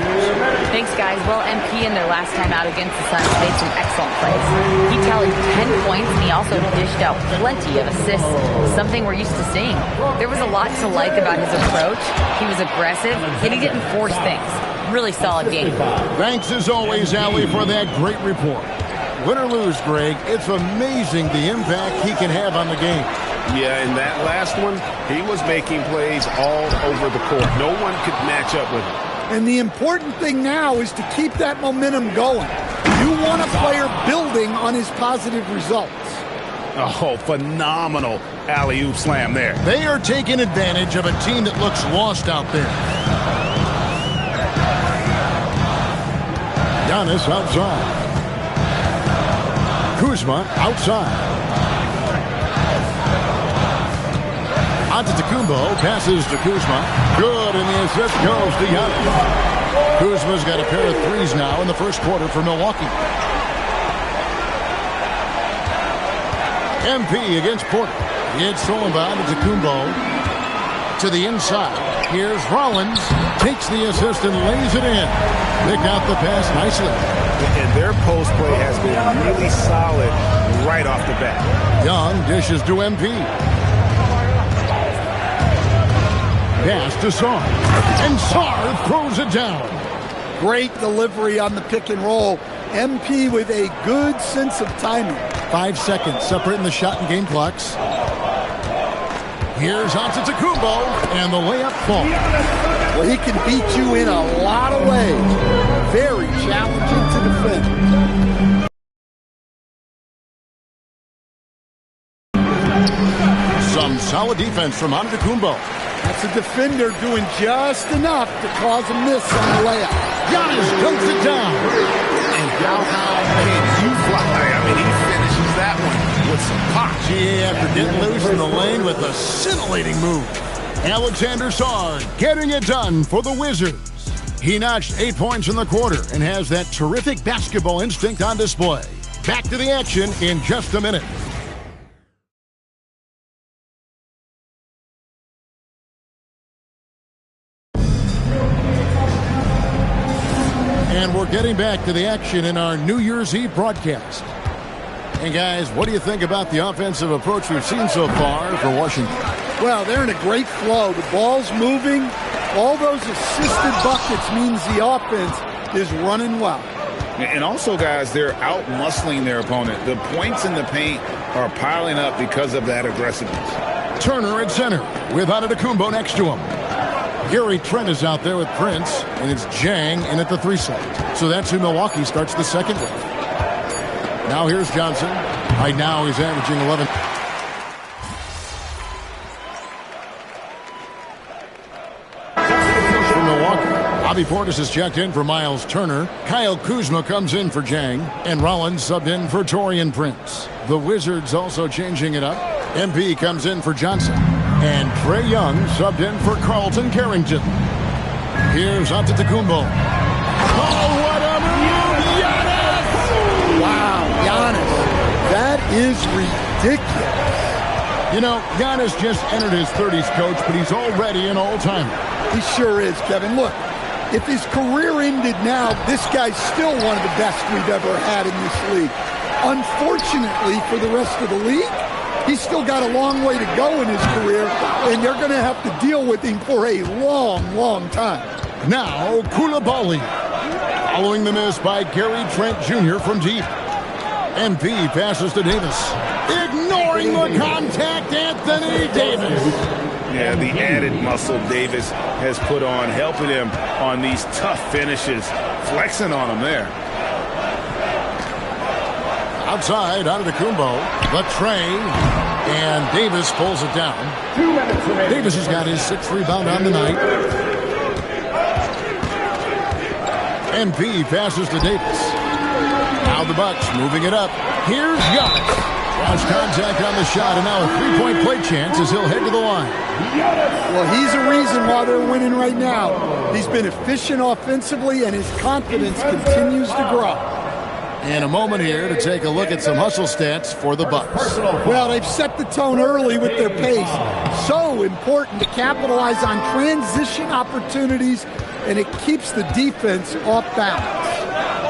Thanks, guys. Well, MP in their last time out against the Suns made some excellent plays. He tallied 10 points, and he also dished out plenty of assists, something we're used to seeing. There was a lot to like about his approach. He was aggressive, and he didn't force things. Really solid game. Thanks, as always, Allie, for that great report. Win or lose, Greg, it's amazing the impact he can have on the game. Yeah, in that last one, he was making plays all over the court. No one could match up with him. And the important thing now is to keep that momentum going. You want a player building on his positive results. Oh, phenomenal alley-oop slam there. They are taking advantage of a team that looks lost out there. Giannis outside. Kuzma outside. Antetokounmpo passes to Kuzma. Good, and the assist goes to Giannis. Kuzma's got a pair of threes now in the first quarter for Milwaukee. MP against Porter. It's stolen by Antetokounmpo to the inside. Here's Rollins. Takes the assist and lays it in. Picked out the pass nicely. And their post play has been really solid right off the bat. Young dishes to MP. Pass to Sarr. And Sarr throws it down. Great delivery on the pick and roll. MP with a good sense of timing. 5 seconds separating the shot and game clocks. Here's Antetokounmpo, and the layup falls. Well, he can beat you in a lot of ways. Very challenging to defend. Some solid defense from Antetokounmpo. That's a defender doing just enough to cause a miss on the layup. Giannis dunks it down. And how high can you fly? I mean, he finishes that one with some pop. Yeah, after getting loose in the lane with a scintillating move. Alexander Sarr getting it done for the Wizards. He notched 8 points in the quarter and has that terrific basketball instinct on display. Back to the action in just a minute. And we're getting back to the action in our New Year's Eve broadcast. And guys, what do you think about the offensive approach we've seen so far for Washington? Well, they're in a great flow. The ball's moving. All those assisted buckets means the offense is running well. And also, guys, they're out-muscling their opponent. The points in the paint are piling up because of that aggressiveness. Turner at center with Antetokounmpo next to him. Gary Trent is out there with Prince, and it's Jang in at the 3 slot. So that's who Milwaukee starts the second with. Now here's Johnson. Right now he's averaging 11. For Milwaukee, Bobby Portis is checked in for Miles Turner. Kyle Kuzma comes in for Jang, and Rollins subbed in for Taurean Prince. The Wizards also changing it up. MP comes in for Johnson. And Trae Young subbed in for Carlton Carrington. Here's Antetokounmpo. Oh, what a move! Giannis! Wow, Giannis. That is ridiculous. You know, Giannis just entered his 30s, coach, but he's already an all-timer. He sure is, Kevin. Look, if his career ended now, this guy's still one of the best we've ever had in this league. Unfortunately for the rest of the league, he's still got a long way to go in his career, and they're going to have to deal with him for a long, long time. Now, Coulibaly. Following the miss by Gary Trent Jr. from deep. MP passes to Davis. Ignoring the contact, Anthony Davis. Yeah, the added muscle Davis has put on, helping him on these tough finishes. Flexing on him there. Outside, Antetokounmpo, the train, and Davis pulls it down. Davis has got his 6th rebound on the night. MP passes to Davis. Now the Bucks moving it up. Here's Giannis. Lost contact on the shot, and now a 3-point play chance as he'll head to the line. Well, he's the reason why they're winning right now. He's been efficient offensively, and his confidence continues to grow. And a moment here to take a look at some hustle stats for the Bucks. Well, they've set the tone early with their pace. So important to capitalize on transition opportunities, and it keeps the defense off balance.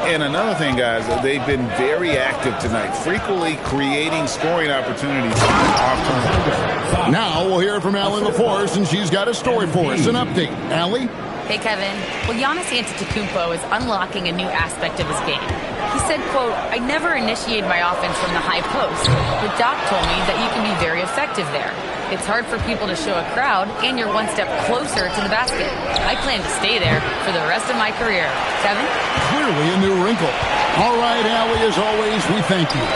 And another thing, guys, they've been very active tonight, frequently creating scoring opportunities off turnovers. Now we'll hear from Allie LaForce, and she's got a story for us. An update. Allie? Hey, Kevin. Well, Giannis Antetokounmpo is unlocking a new aspect of his game. He said, quote, "I never initiate my offense from the high post, but Doc told me that you can be very effective there. It's hard for people to show a crowd, and you're one step closer to the basket. I plan to stay there for the rest of my career." Kevin? Clearly a new wrinkle. All right, Allie, as always, we thank you.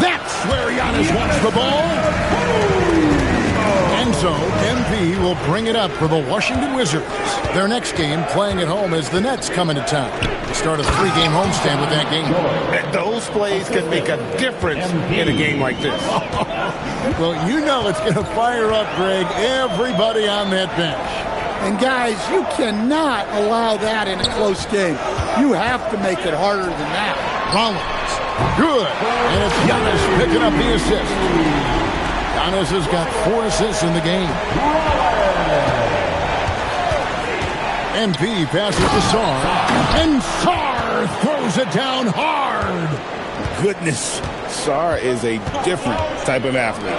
That's where Giannis wants the ball. And so, MP will bring it up for the Washington Wizards. Their next game, playing at home, as the Nets come into town. They start a 3-game homestand with that game. Those plays can make a difference in a game like this. Well, you know it's going to fire up, Greg, everybody on that bench. And guys, you cannot allow that in a close game. You have to make it harder than that. Rollins, good. And it's Giannis picking up the assist. Giannis has got 4 assists in the game. MP passes to Sarr. And Sarr throws it down hard. Goodness, Sarr is a different type of athlete.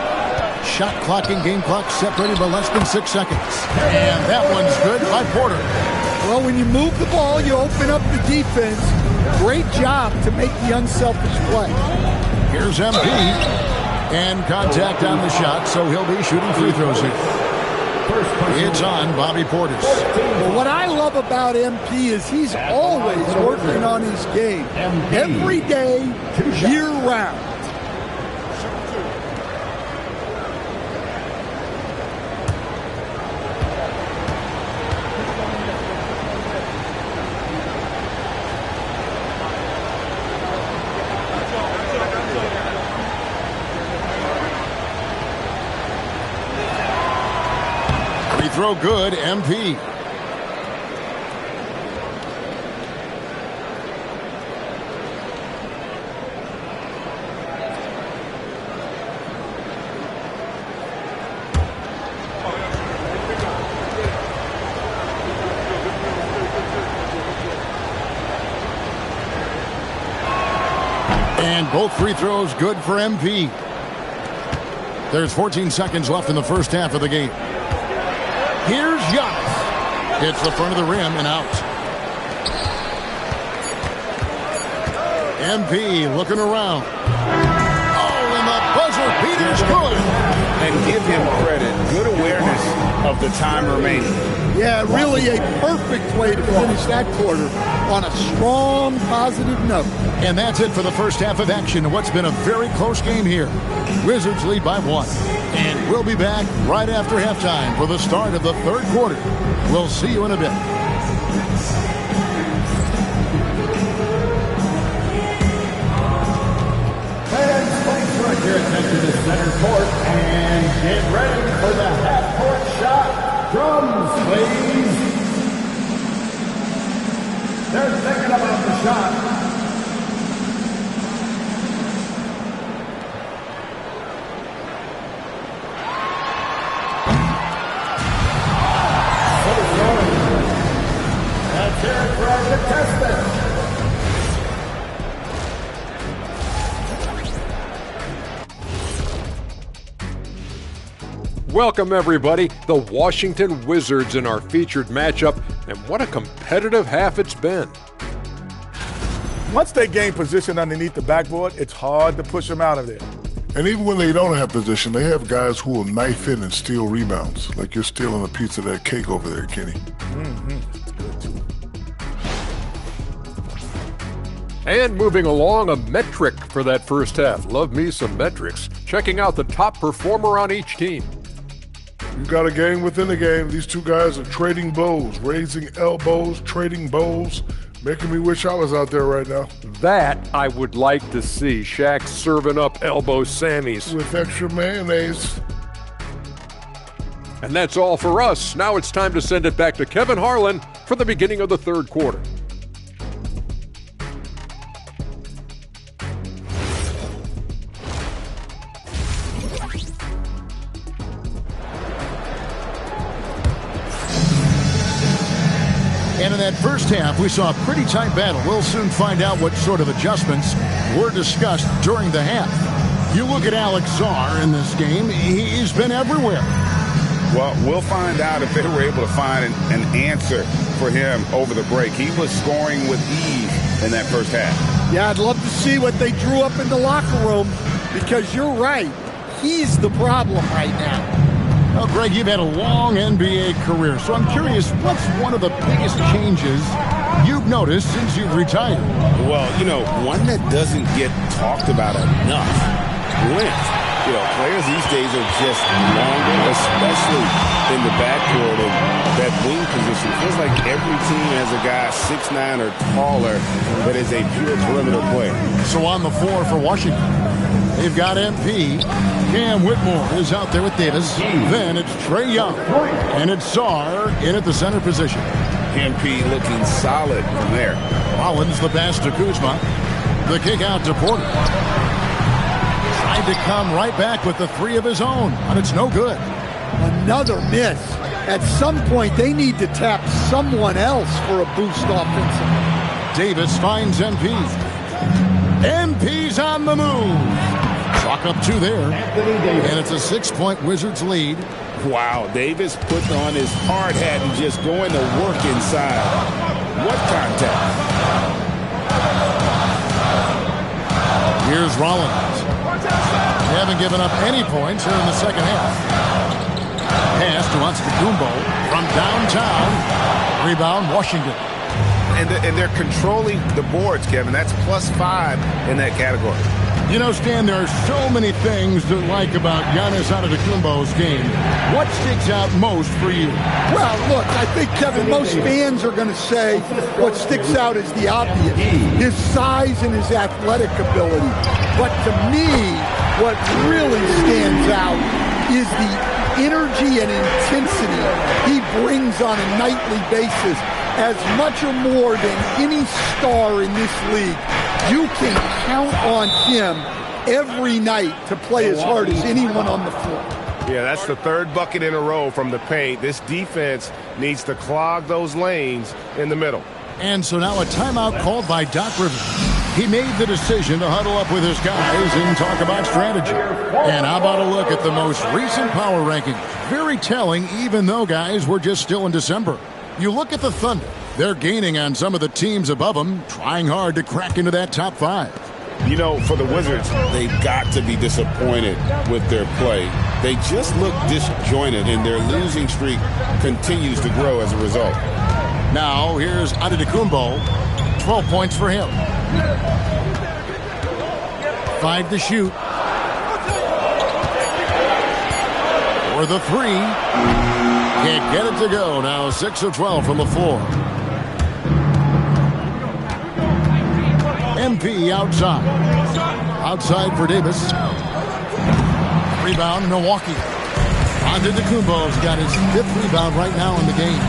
Shot clock and game clock separated by less than 6 seconds. And that one's good by Porter. Well, when you move the ball, you open up the defense. Great job to make the unselfish play. Here's MP. And contact on the shot, so he'll be shooting free throws here. It's on Bobby Portis. Well, what I love about MP is he's always working on his game. Every day, year-round. Throw good, MP. And both free throws good for MP. There's 14 seconds left in the first half of the game. Here's Giannis. Hits the front of the rim and out. MP looking around. Oh, and the buzzer beater's good. And give him credit. Good awareness of the time remaining. Yeah, really a perfect way to finish that quarter on a strong, positive note. And that's it for the first half of action. What's been a very close game here. Wizards lead by 1. And we'll be back right after halftime for the start of the third quarter. We'll see you in a bit. Fans, please direct your attention to center court and get ready for the half-court shot. Drums, please. They're thinking about the shot. That's Eric Brad to test it. Welcome, everybody. The Washington Wizards in our featured matchup, and what a competitive half it's been. Once they gain position underneath the backboard, it's hard to push them out of there. And even when they don't have position, they have guys who will knife in and steal rebounds. Like you're stealing a piece of that cake over there, Kenny. And moving along, a metric for that first half. Love me some metrics. Checking out the top performer on each team. You got a game within a game. These two guys are trading bows, raising elbows, trading bows, making me wish I was out there right now. That I would like to see. Shaq serving up elbow Sammys. With extra mayonnaise. And that's all for us. Now it's time to send it back to Kevin Harlan for the beginning of the third quarter. And in that first half, we saw a pretty tight battle. We'll soon find out what sort of adjustments were discussed during the half. You look at Alex Sarr in this game, he's been everywhere. Well, we'll find out if they were able to find an answer for him over the break. He was scoring with ease in that first half. Yeah, I'd love to see what they drew up in the locker room, because you're right. He's the problem right now. Well, Greg, you've had a long NBA career, so I'm curious, what's one of the biggest changes you've noticed since you've retired? Well, one that doesn't get talked about enough. Length. Players these days are just longer, especially in the backcourt and that wing position. It feels like every team has a guy 6'9" or taller that is a pure perimeter player. So on the floor for Washington, they've got MP. Cam Whitmore is out there with Davis. Then it's Trae Young. And it's Sarr in at the center position. MP looking solid from there. Rollins the pass to Kuzma. The kick out to Porter. Tried to come right back with the three of his own, but it's no good. Another miss. At some point, they need to tap someone else for a boost offensively. Davis finds MP. MP's on the move. Clock up 2 there. And it's a 6-point Wizards lead. Wow, Davis putting on his hard hat and just going to work inside. What contact. Here's Rollins. They haven't given up any points here in the second half. Pass to Antetokounmpo from downtown. Rebound, Washington. And they're controlling the boards, Kevin. That's +5 in that category. You know, Stan, there are so many things to like about Giannis Antetokounmpo's game. What sticks out most for you? Well, look, I think, Kevin, most fans are going to say what sticks out is the obvious. His size and his athletic ability. But to me, what really stands out is the energy and intensity he brings on a nightly basis. As much or more than any star in this league, you can count on him every night to play as hard as anyone on the floor. Yeah, that's the third bucket in a row from the paint. This defense needs to clog those lanes in the middle. And so now a timeout called by Doc Rivers. He made the decision to huddle up with his guys and talk about strategy. And how about a look at the most recent power rankings? Very telling, even though, guys, we're just still in December. You look at the Thunder. They're gaining on some of the teams above them, trying hard to crack into that top 5. You know, for the Wizards, they've got to be disappointed with their play. They just look disjointed, and their losing streak continues to grow as a result. Now, here's Antetokounmpo. 12 points for him. 5 to shoot. For the 3. Can't get it to go. Now 6 of 12 from the floor. MP outside. Outside for Davis. Rebound, Milwaukee. Antetokounmpo's got his 5th rebound right now in the game.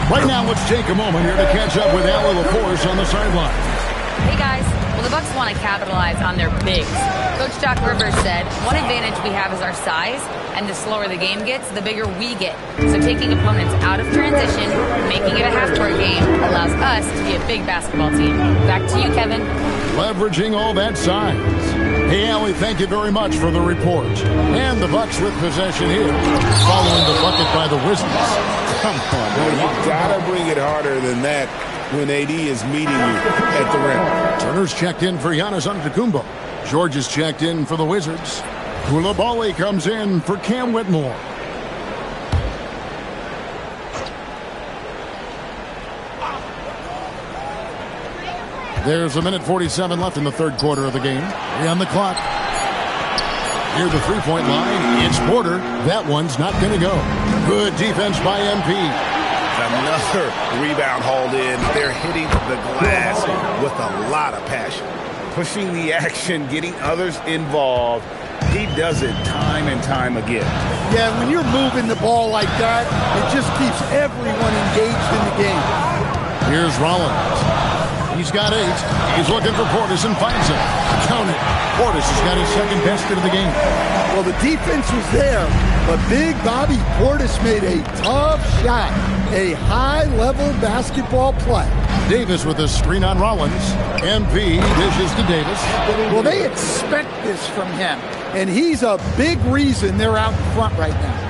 Right now, let's take a moment here to catch up with Allie LaForce on the sideline. Hey, guys. Well, the Bucks want to capitalize on their bigs. Coach Doc Rivers said, one advantage we have is our size, and the slower the game gets, the bigger we get. So taking opponents out of transition, making it a half-court game, allows us to be a big basketball team. Back to you, Kevin. Leveraging all that size. Hey, Allie, thank you very much for the report. And the Bucks with possession here, following the bucket by the Wizards. Come on, boy, you gotta bring it harder than that when AD is meeting you at the rim. Turner's checked in for Giannis Antetokounmpo. George is checked in for the Wizards. Coulibaly comes in for Cam Whitmore. There's 1:47 left in the third quarter of the game. 3 on the clock. Near the three-point line, it's Porter. That one's not going to go. Good defense by MP. Another rebound hauled in. They're hitting the glass with a lot of passion. Pushing the action, getting others involved. He does it time and time again. Yeah, when you're moving the ball like that, it just keeps everyone engaged in the game. Here's Rollins. He's got 8. He's looking for Portis and finds him. Count it. Portis has got his second basket of the game. Well, the defense was there, but Big Bobby Portis made a tough shot. A high-level basketball play. Davis with a screen on Rollins. MP dishes to Davis. Well, they expect this from him, and he's a big reason they're out in front right now.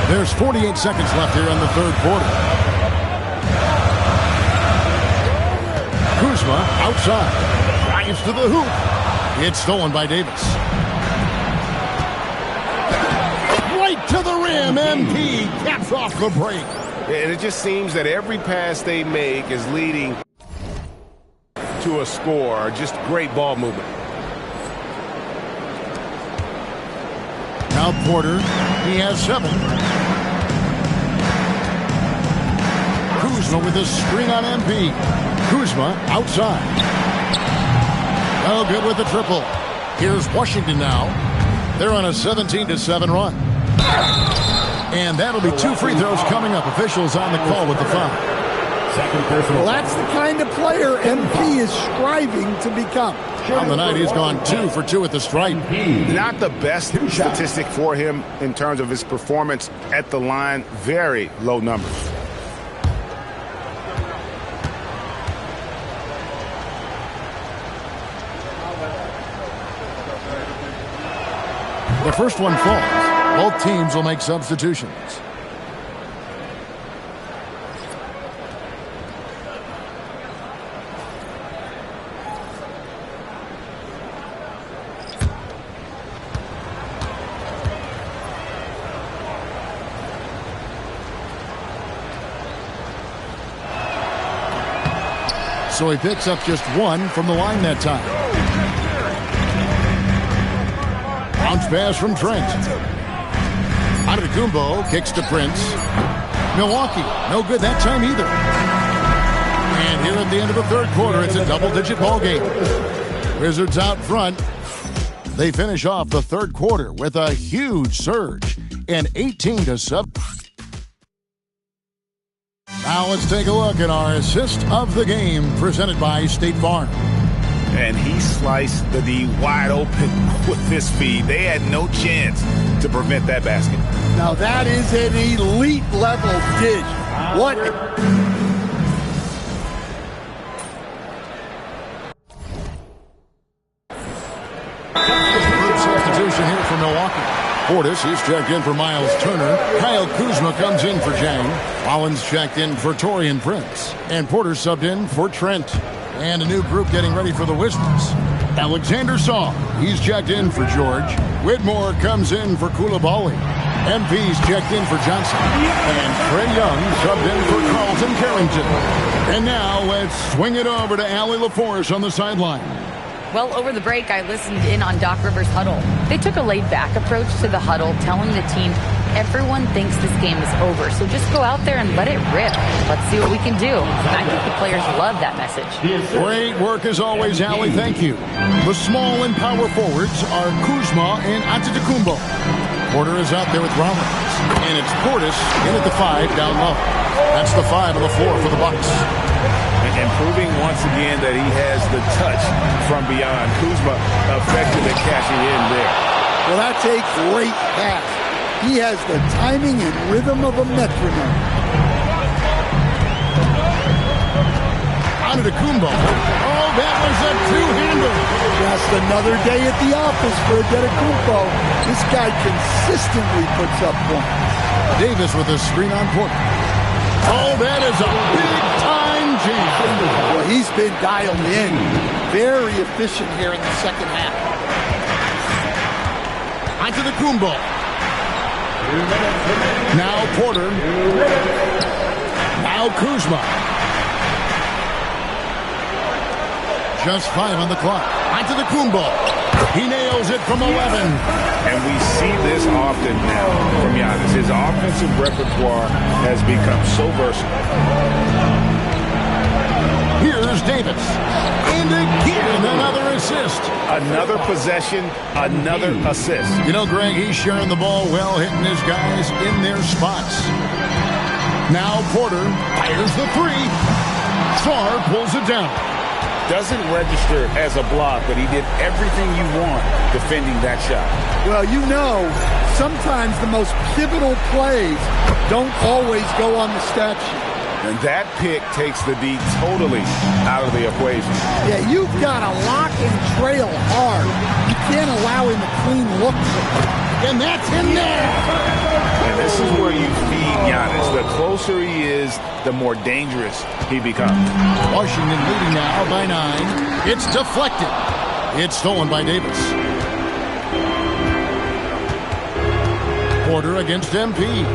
There's 48 seconds left here in the third quarter. Kuzma outside. Drives to the hoop. It's stolen by Davis. Right to the rim. MP caps off the break. And it just seems that every pass they make is leading to a score. Just great ball movement. Now Porter, he has 7. Kuzma with a screen on MP. Kuzma outside. Oh, good with the triple. Here's Washington now. They're on a 17-7 run. And that'll be 2 free throws coming up. Officials on the call with the foul. Well, that's the kind of player MP is striving to become. On the night, he's gone 2 for 2 at the stripe. Not the best statistic for him in terms of his performance at the line. Very low numbers. The first one falls. Both teams will make substitutions. so he picks up just 1 from the line that time. Bounce pass from Trent. Antetokounmpo kicks to Prince. Milwaukee, no good that time either. And here at the end of the third quarter, it's a double-digit ball game. Wizards out front. They finish off the third quarter with a huge surge, an 18-7. Now let's take a look at our assist of the game presented by State Farm. And he sliced the D wide open with his feed. They had no chance to prevent that basket. Now that is an elite level dish. What? Good substitution here for Milwaukee. Portis, he's checked in for Miles Turner. Kyle Kuzma comes in for Jang. Rollins checked in for Taurean Prince. And Porter subbed in for Trent. And a new group getting ready for the Wizards. Alexander Saw, he's checked in for George. Whitmore comes in for Coulibaly. MP's checked in for Johnson. And Trae Young subbed in for Carlton Carrington. And now let's swing it over to Allie LaForce on the sideline. Well, over the break, I listened in on Doc Rivers' huddle. They took a laid-back approach to the huddle, telling the team, everyone thinks this game is over, so just go out there and let it rip. Let's see what we can do. And I think the players love that message. Great work as always, Allie. Thank you. The small and power forwards are Kuzma and Antetokounmpo. Porter is out there with Rollins. And it's Portis in at the 5 down low. That's the 5 on the floor for the Bucks. And proving once again that he has the touch from beyond. Kuzma effective at cashing in there. Well, that's a great pass. He has the timing and rhythm of a metronome. Antetokounmpo. Oh, that was a two-hander. Just another day at the office for Antetokounmpo. This guy consistently puts up points. Davis with a screen on Porter. Oh, that is a big-time jam. Well, he's been dialed in. Very efficient here in the second half. Antetokounmpo. Now Porter. Now Kuzma. Just 5 on the clock. Antetokounmpo. He nails it from 11. And we see this often now from Giannis. His offensive repertoire has become so versatile. Here's Davis. And again, another assist. Another possession, another assist. You know, Greg, he's sharing the ball well, hitting his guys in their spots. Now Porter fires the 3. Sarr pulls it down. Doesn't register as a block, but he did everything you want defending that shot. Well, you know, sometimes the most pivotal plays don't always go on the stat sheet. And that pick takes the D totally out of the equation. Yeah, you've got to lock and trail hard. You can't allow him a clean look. And that's in there. And this is where you feed Giannis. The closer he is, the more dangerous he becomes. Washington leading now by 9. It's deflected. It's stolen by Davis. Porter against MP.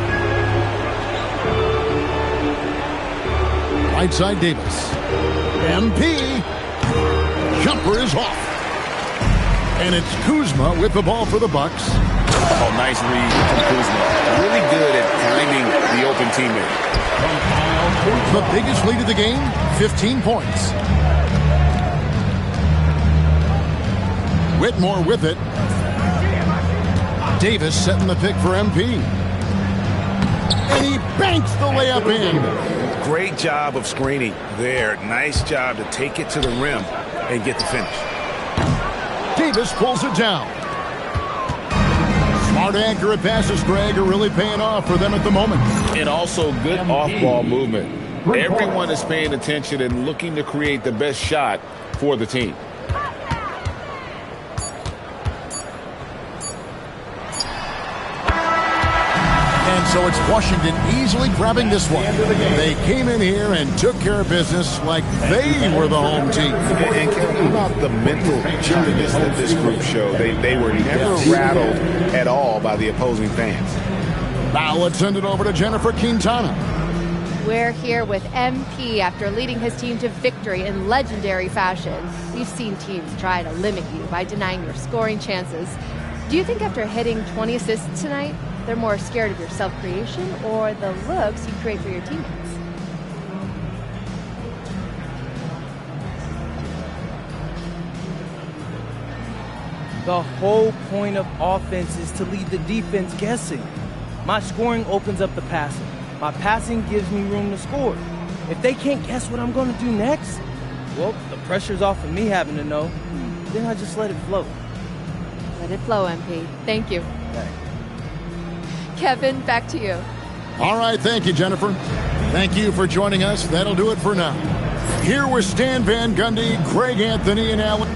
Right side Davis. MP. Jumper is off. And it's Kuzma with the ball for the Bucks. Oh, nice read from Kuzma. Really good at finding the open teammate. The biggest lead of the game, 15 points. Whitmore with it. Davis setting the pick for MP. And he banks the layup in. Great job of screening there. Nice job to take it to the rim and get the finish. Davis pulls it down. Smart, accurate passes, Greg, are really paying off for them at the moment. And also good off-ball movement. Everyone is paying attention and looking to create the best shot for the team. And so it's Washington easily grabbing this one. They came in here and took care of business like they were the home team. And think about the mental agility that this group showed. They were never rattled at all by the opposing fans. Now let's send it over to Jennifer Quintana. We're here with MP after leading his team to victory in legendary fashion. We've seen teams try to limit you by denying your scoring chances. Do you think after hitting 20 assists tonight, they're more scared of your self-creation or the looks you create for your teammates? The whole point of offense is to leave the defense guessing. My scoring opens up the passing. My passing gives me room to score. If they can't guess what I'm going to do next, well, the pressure's off of me having to know. Then I just let it flow. Let it flow, MP. Thank you. Okay. Kevin, back to you. All right, thank you, Jennifer. Thank you for joining us. That'll do it for now. Here with Stan Van Gundy, Greg Anthony, and Alan.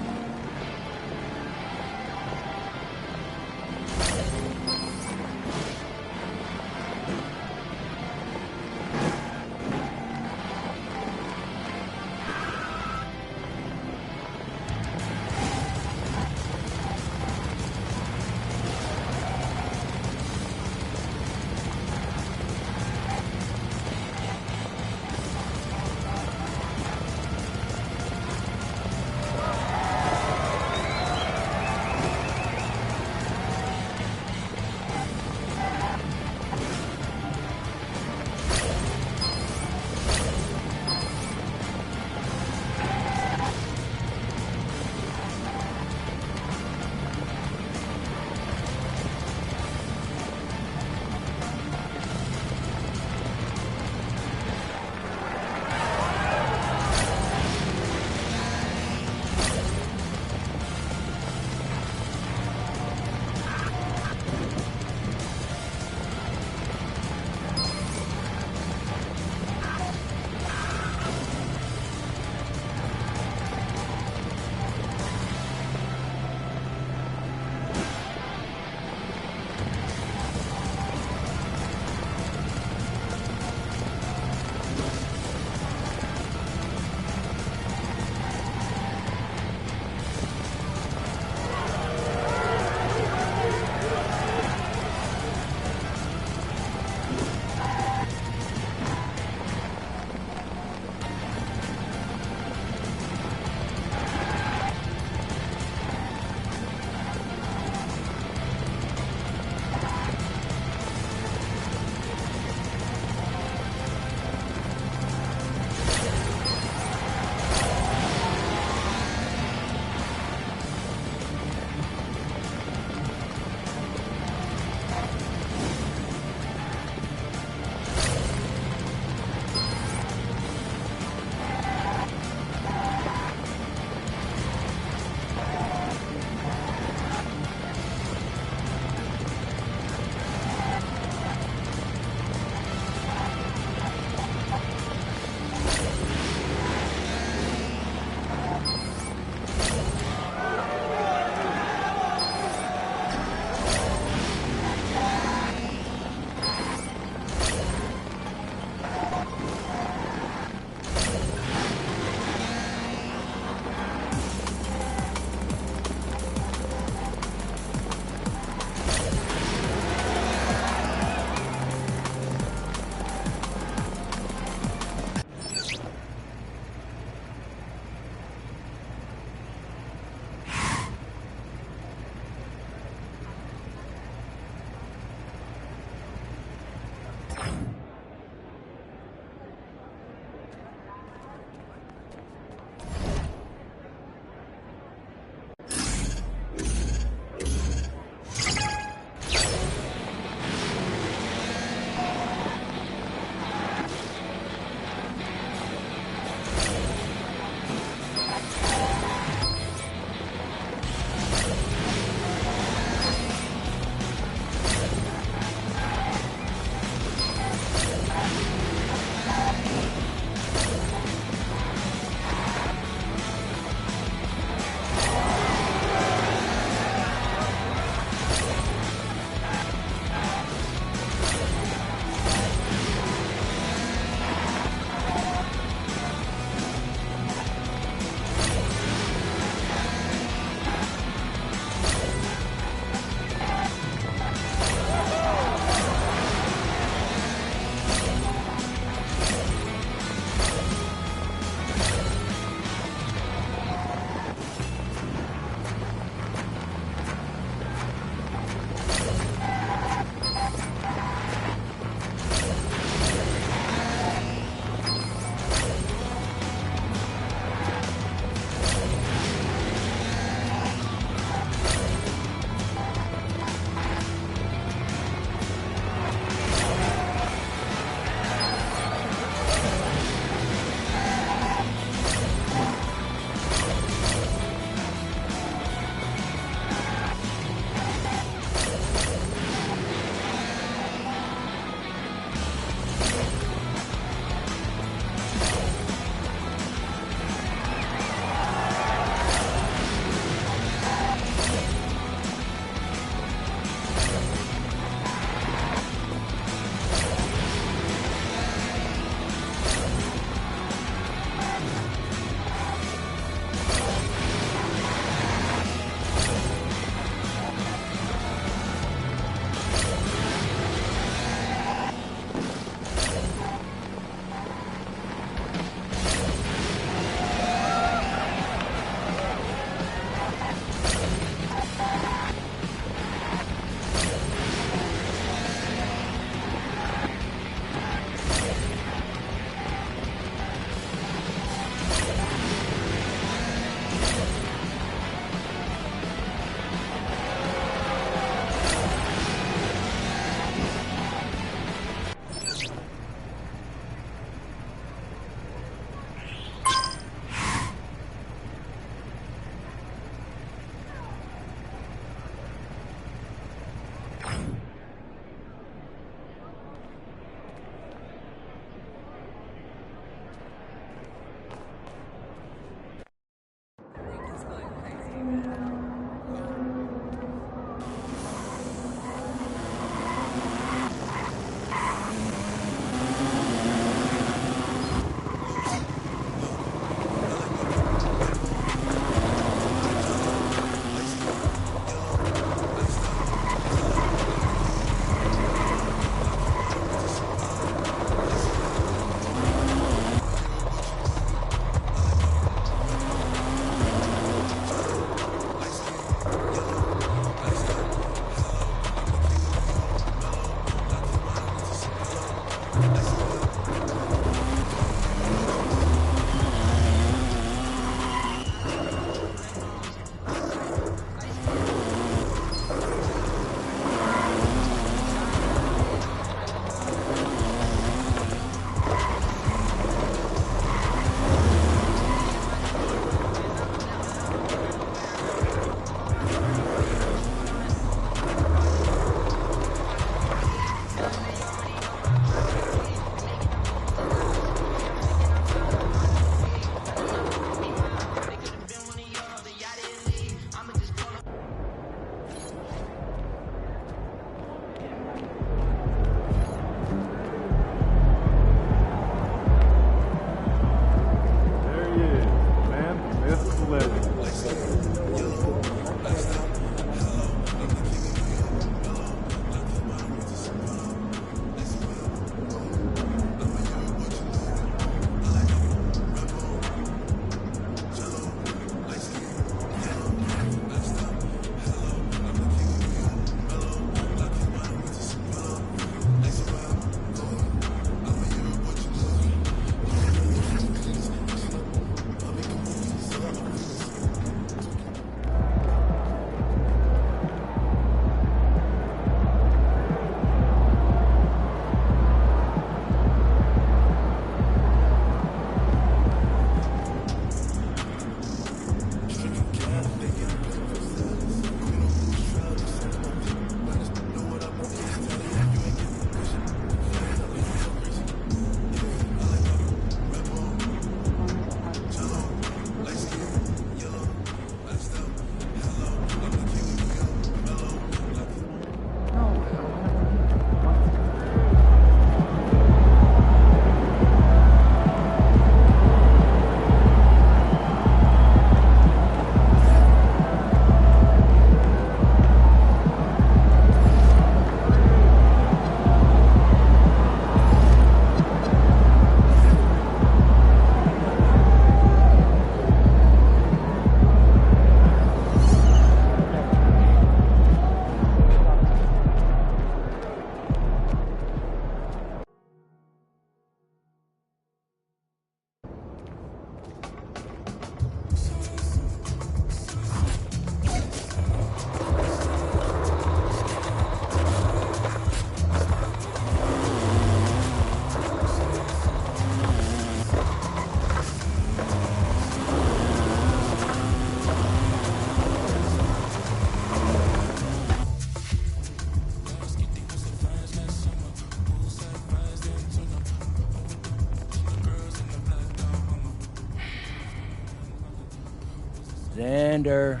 Xander,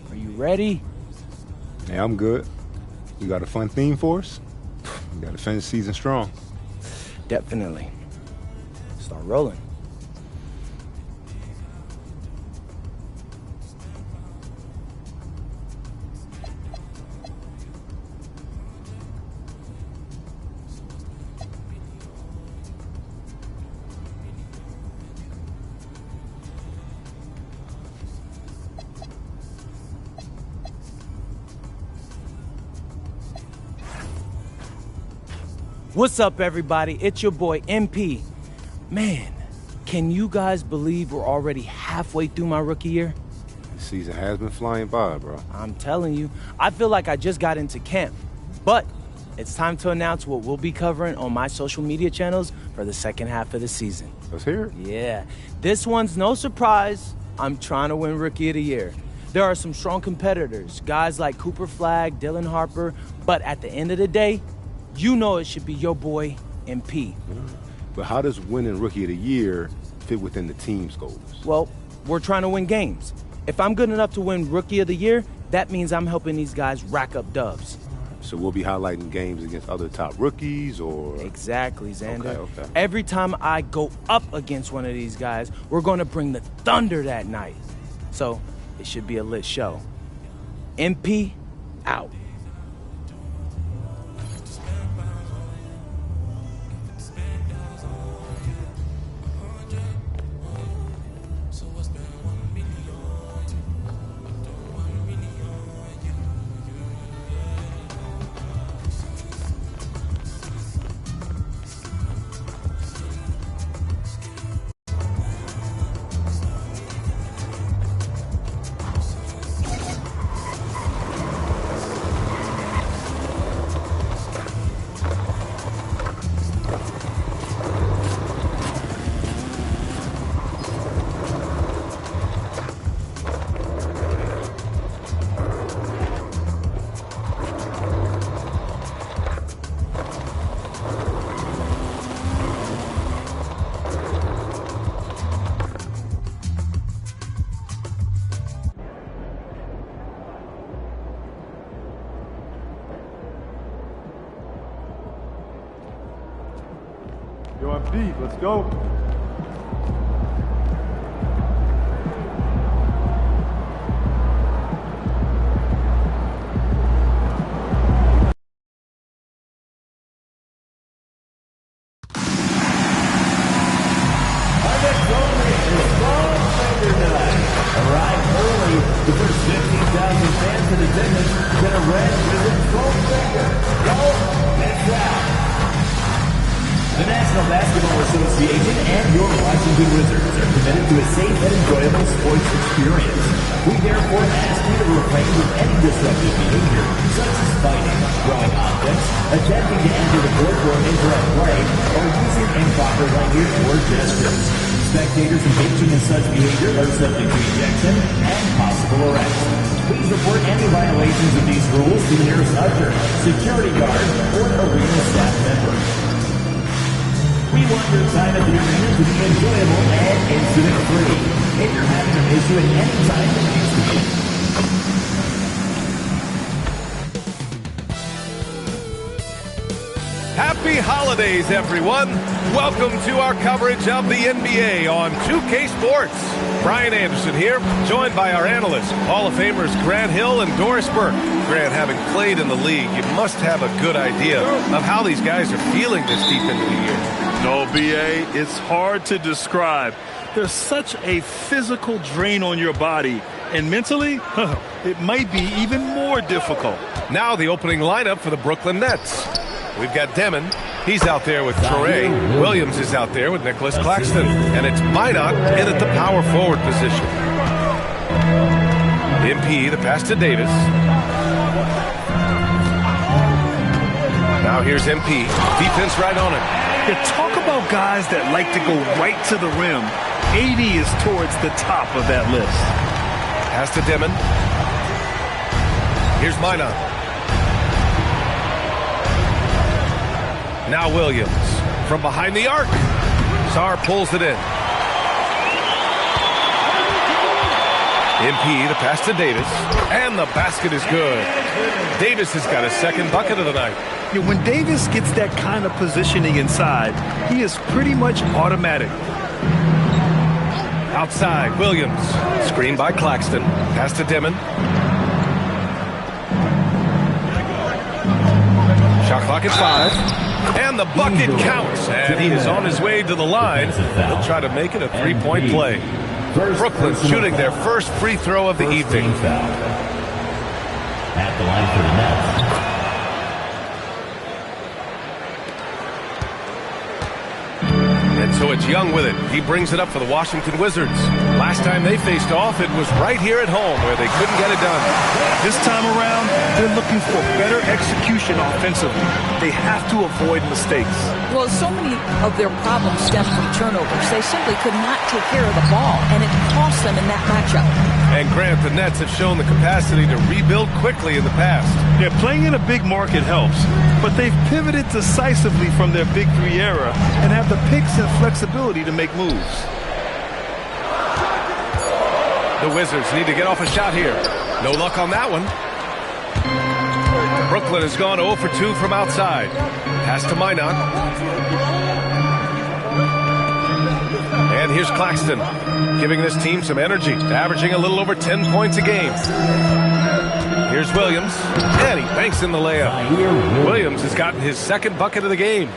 are you ready? Yeah, I'm good. You got a fun theme for us? You got to finish the season strong. Definitely. Start rolling. What's up, everybody? It's your boy, MP. Man, can you guys believe we're already halfway through my rookie year? The season has been flying by, bro. I'm telling you, I feel like I just got into camp. But it's time to announce what we'll be covering on my social media channels for the second half of the season. Let's hear it. Yeah, this one's no surprise. I'm trying to win Rookie of the Year. There are some strong competitors, guys like Cooper Flagg, Dylan Harper, but at the end of the day, you know it should be your boy, MP. But how does winning Rookie of the Year fit within the team's goals? Well, we're trying to win games. If I'm good enough to win Rookie of the Year, that means I'm helping these guys rack up dubs. So we'll be highlighting games against other top rookies, or? Exactly, Xander. Okay. Every time I go up against one of these guys, we're going to bring the thunder that night. So it should be a lit show. MP, out. Yo, I'm deep. Let's go. Arrived early, the first 15,000 fans in attendance get a red ribbon gold finger. Don't miss out. The National Basketball Association and your Washington Wizards are committed to a safe and enjoyable sports experience. We therefore ask you to refrain from any disruptive behavior, such as fighting, throwing objects, attempting to enter the court for an incorrect play, or using improper language or gestures. Spectators engaging in such behavior are subject to ejection and possible arrest. Please report any violations of these rules to the nearest usher, security guard, or arena staff member. We want your time at the arena to be enjoyable and incident-free. If you're having an issue at any time, it needs to be. Happy holidays, everyone. Welcome to our coverage of the NBA on 2K Sports. Brian Anderson here, joined by our analysts, Hall of Famers Grant Hill and Doris Burke. Grant, having played in the league, you must have a good idea of how these guys are feeling this deep into the year. No, B.A., it's hard to describe. There's such a physical drain on your body, and mentally, it might be even more difficult. Now the opening lineup for the Brooklyn Nets. We've got Demon. He's out there with Traore. Williams is out there with Nicholas Claxton. And it's Minot in at the power forward position. MP, the pass to Davis. Now here's MP. Defense right on him. Yeah, talk about guys that like to go right to the rim. 80 is towards the top of that list. Pass to Demon. Here's Minot. Now Williams from behind the arc. Sarr pulls it in. MP, the pass to Davis, and the basket is good. Davis has got his second bucket of the night. Yeah, when Davis gets that kind of positioning inside, he is pretty much automatic. Outside, Williams. Screen by Claxton. Pass to Dimon. Shot clock at 5. And the bucket counts. And he is on his way to the line. He'll try to make it a three-point play. Brooklyn shooting their first free throw of the evening. At the line for the Nets. And so it's Young with it. He brings it up for the Washington Wizards. Last time they faced off, it was right here at home where they couldn't get it done. This time around, they're looking for better execution offensively. They have to avoid mistakes. Well, so many of their problems stem from turnovers. They simply could not take care of the ball, and it cost them in that matchup. And Grant, the Nets have shown the capacity to rebuild quickly in the past. Yeah, playing in a big market helps, but they've pivoted decisively from their Big Three era and have the picks and flexibility to make moves. The Wizards need to get off a shot here. No luck on that one. Brooklyn has gone 0 for 2 from outside. Pass to Minot. And here's Claxton, giving this team some energy, averaging a little over 10 points a game. Here's Williams, and he banks in the layup. Williams has gotten his second bucket of the game.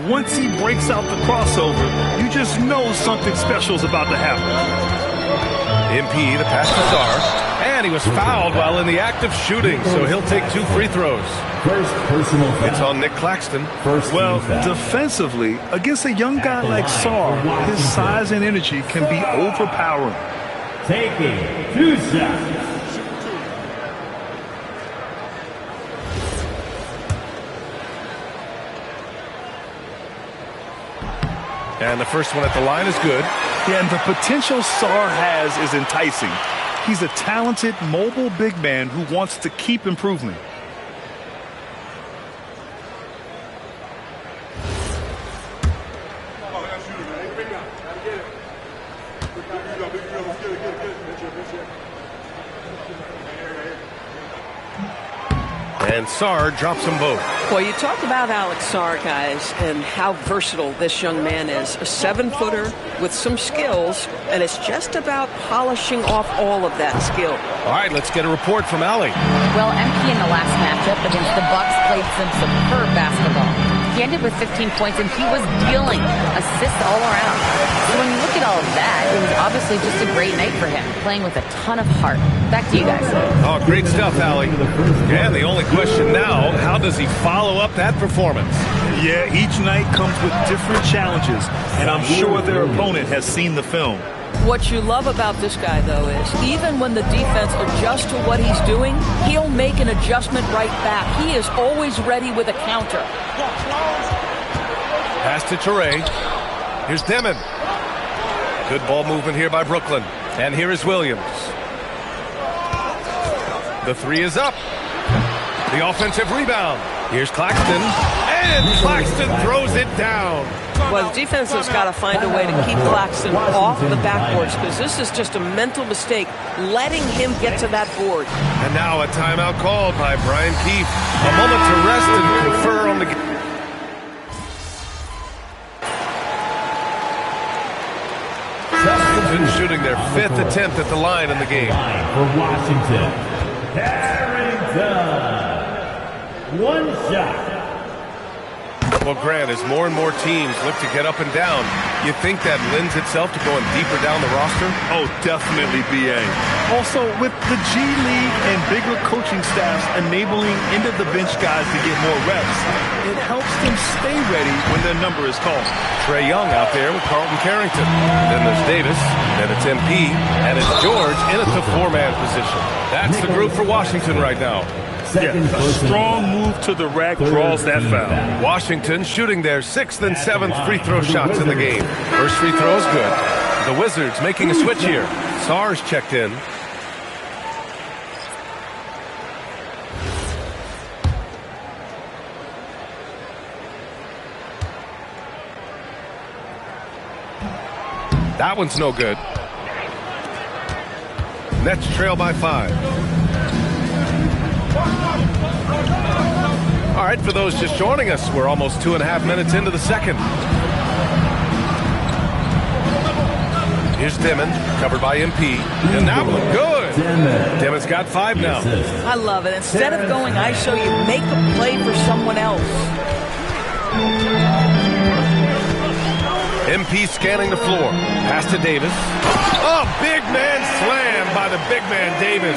Once he breaks out the crossover, you just know something special is about to happen. MP, the pass to Sarr, and he was fouled while in the act of shooting, so he'll take 2 free throws. First personal foul. It's on Nick Claxton. Well, defensively, against a young guy like Sarr, his size and energy can be overpowering. Taking 2 shots. And the first one at the line is good. Yeah, and the potential Sarr has is enticing. He's a talented, mobile big man who wants to keep improving. And Sarr drops them both. Well, you talked about Alex Sarr, guys, and how versatile this young man is. A 7-footer with some skills, and it's just about polishing off all of that skill. All right, let's get a report from Allie. Well, MP in the last matchup against the Bucks played some superb basketball. He ended with 15 points, and he was dealing assists all around. So when you look at all of that, it was obviously just a great night for him, playing with a ton of heart. Back to you guys. Oh, great stuff, Allie. And the only question now, how does he follow up that performance? Yeah, each night comes with different challenges, and I'm sure their opponent has seen the film. What you love about this guy, though, is even when the defense adjusts to what he's doing, he'll make an adjustment right back. He is always ready with a counter. Pass to Toure. Here's Dimon. Good ball movement here by Brooklyn. And here is Williams. The 3 is up. The offensive rebound. Here's Claxton. And Claxton throws it down. Well, the defense has got to find a way to keep Claxton off the backboards, because this is just a mental mistake, letting him get to that board. And now a timeout called by Brian Keefe. A moment to rest and confer on the game. Washington shooting their 5th attempt at the line in the game. For Washington, Harrington. 1 shot. Well, Grant, as more and more teams look to get up and down, you think that lends itself to going deeper down the roster? Oh, definitely, B.A. Also, with the G League and bigger coaching staffs enabling end-of-the-bench guys to get more reps, it helps them stay ready when their number is called. Trae Young out there with Carlton Carrington. Then there's Davis, then it's MP, and it's George in at the 4-man position. That's the group for Washington right now. Yeah, a strong move to the rack draws that foul. Washington shooting their 6th and 7th free throw shots in the game. First free throw is good. The Wizards making a switch here. Sarr's checked in. That one's no good. Nets trail by 5. All right, for those just joining us, we're almost 2.5 minutes into the second. Here's Dimon, covered by MP. And that one, good. Dimmon's got 5 now. I love it. Instead of going ISO, you make a play for someone else. MP scanning the floor. Pass to Davis. Oh, big man slam by the big man Davis.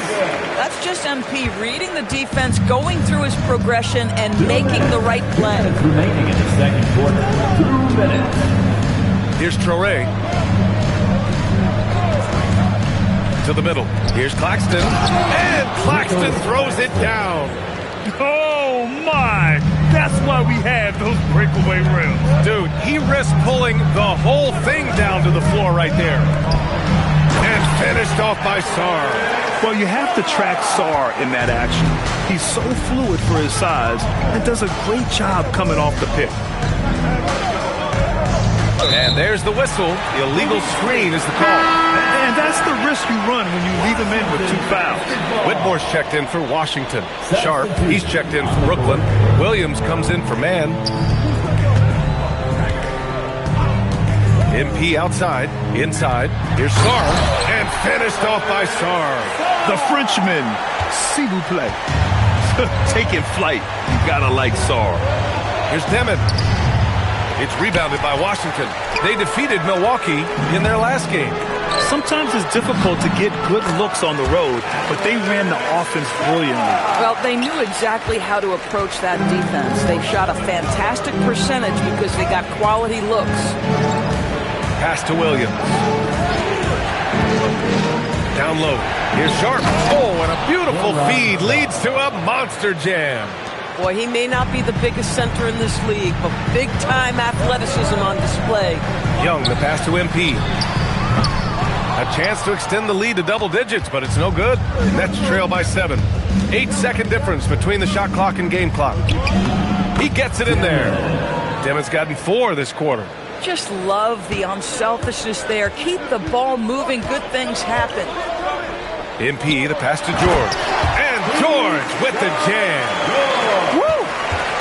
That's just MP reading the defense, going through his progression, and making the right play. Remaining in the second quarter, 2 minutes. Here's Traoré. To the middle. Here's Claxton. And Claxton throws it down. Oh, my. That's why we have those breakaway rims. Dude, he risked pulling the whole thing down to the floor right there. And finished off by Sarr. Well, you have to track Sarr in that action. He's so fluid for his size and does a great job coming off the pick. And there's the whistle. The illegal screen is the call. And that's the risk you run when you leave him in with 2 fouls. Whitmore's checked in for Washington. Sharp, he's checked in for Brooklyn. Williams comes in for Mann. MP outside, inside. Here's Sarr, and finished off by Sarr. The Frenchman, s'il vous plaît. Taking flight. You gotta like Sarr. Here's Dimon. It's rebounded by Washington. They defeated Milwaukee in their last game. Sometimes it's difficult to get good looks on the road, but they ran the offense brilliantly. Well, they knew exactly how to approach that defense. They shot a fantastic percentage because they got quality looks. Pass to Williams. Down low. Here's Sharp. Oh, and a beautiful feed leads to a monster jam. Boy, he may not be the biggest center in this league, but big-time athleticism on display. Young, the pass to MP. A chance to extend the lead to double digits, but it's no good. Nets trail by 7. 8-second difference between the shot clock and game clock. He gets it in there. Dimon's gotten 4 this quarter. Just love the unselfishness there. Keep the ball moving. Good things happen. MP, the pass to George. And George with the jam. Woo!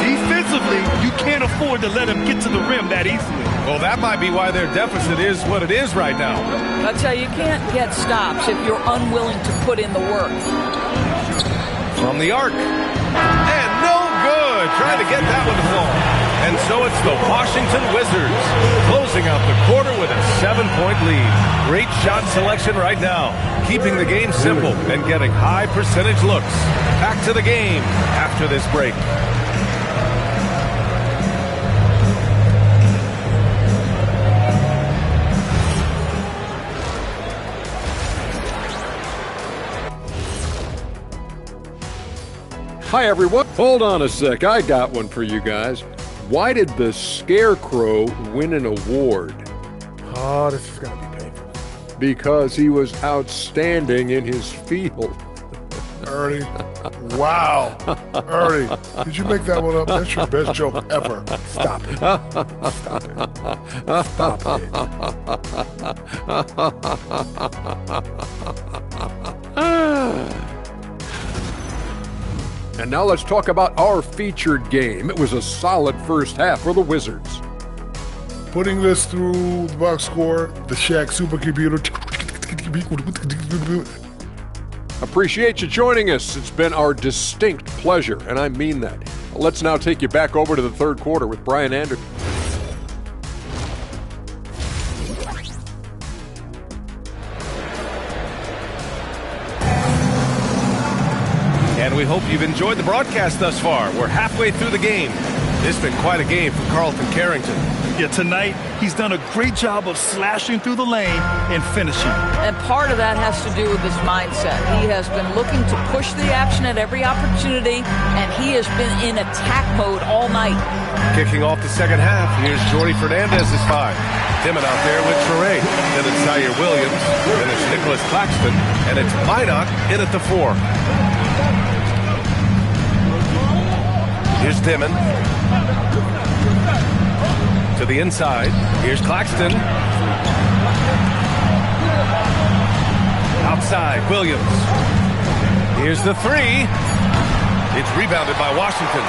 Defensively, you can't afford to let him get to the rim that easily. Well, that might be why their deficit is what it is right now. I'll tell you, you can't get stops if you're unwilling to put in the work. From the arc. And no good. Trying to get that one to fall. And so it's the Washington Wizards closing out the quarter with a 7-point lead. Great shot selection right now, keeping the game simple and getting high percentage looks. Back to the game after this break. Hi, everyone. Hold on a sec. I got one for you guys. Why did the Scarecrow win an award? Oh, this is going to be painful. Because he was outstanding in his field. Ernie. Wow. Ernie, did you make that one up? That's your best joke ever. Stop it. Stop it. Stop it. And now let's talk about our featured game. It was a solid first half for the Wizards. Putting this through the box score, the Shaq supercomputer. Appreciate you joining us. It's been our distinct pleasure, and I mean that. Let's now take you back over to the third quarter with Brian Anderson. And we hope you've enjoyed the broadcast thus far. We're halfway through the game. It's been quite a game for Carlton Carrington. Yeah, tonight he's done a great job of slashing through the lane and finishing. And part of that has to do with his mindset. He has been looking to push the action at every opportunity, and he has been in attack mode all night. Kicking off the second half, here's Jordy Fernandez's 5. Dimon out there with Traoré. Then it's Zaire Williams. Then it's Nicholas Claxton. And it's Minot in at the 4. Here's Dimon. To the inside. Here's Claxton. Outside, Williams. Here's the three. It's rebounded by Washington.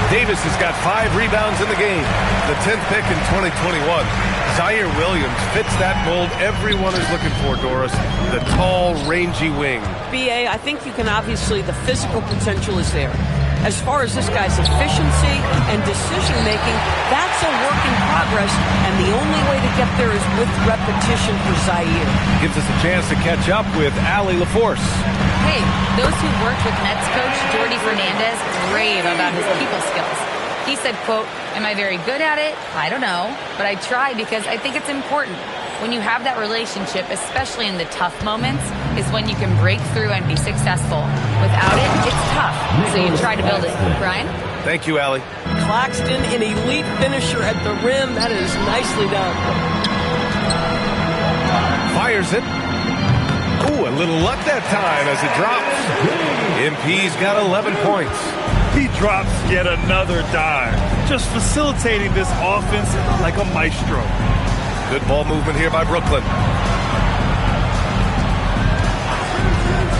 Davis has got 5 rebounds in the game. The 10th pick in 2021. Zaire Williams fits that mold everyone is looking for, Doris. The tall, rangy wing. BA, I think you can obviously, the physical potential is there. As far as this guy's efficiency and decision-making, that's a work in progress, and the only way to get there is with repetition for Zaire. Gives us a chance to catch up with Allie LaForce. Hey, those who worked with Nets coach Jordi Fernandez rave about his people skills. He said, quote, "Am I very good at it? I don't know, but I try because I think it's important. When you have that relationship, especially in the tough moments, is when you can break through and be successful. Without it, it's tough. So you try to build it." Brian? Thank you, Allie. Claxton, an elite finisher at the rim. That is nicely done. Fires it. Ooh, a little luck that time as it drops. MP's got 11 points. He drops yet another dime, just facilitating this offense like a maestro. Good ball movement here by Brooklyn.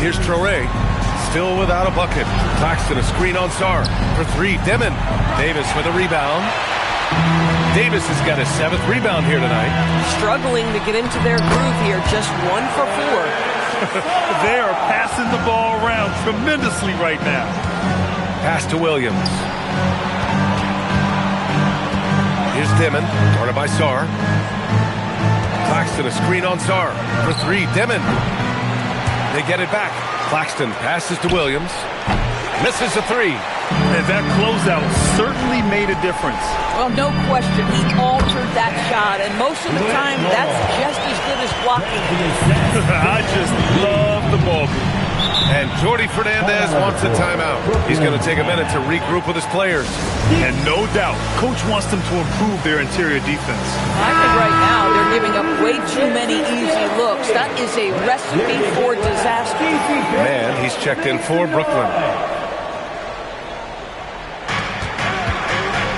Here's Traore, still without a bucket. Claxton a screen on Sarr for 3. Demon. Davis with a rebound. Davis has got his 7th rebound here tonight. Struggling to get into their groove here, just 1 for 4. They are passing the ball around tremendously right now. Pass to Williams. Here's Demon, guarded by Sarr. Claxton a screen on Sarr for 3. Demon. They get it back. Claxton passes to Williams. Misses a 3. And that closeout certainly made a difference. Well, no question. He altered that shot, and most of the time, that's just as good as blocking. I just love the ball. And Jordi Fernandez wants a timeout. He's going to take a minute to regroup with his players. And no doubt, Coach wants them to improve their interior defense. I think right now they're giving up way too many easy looks. That is a recipe for disaster. Man, he's checked in for Brooklyn.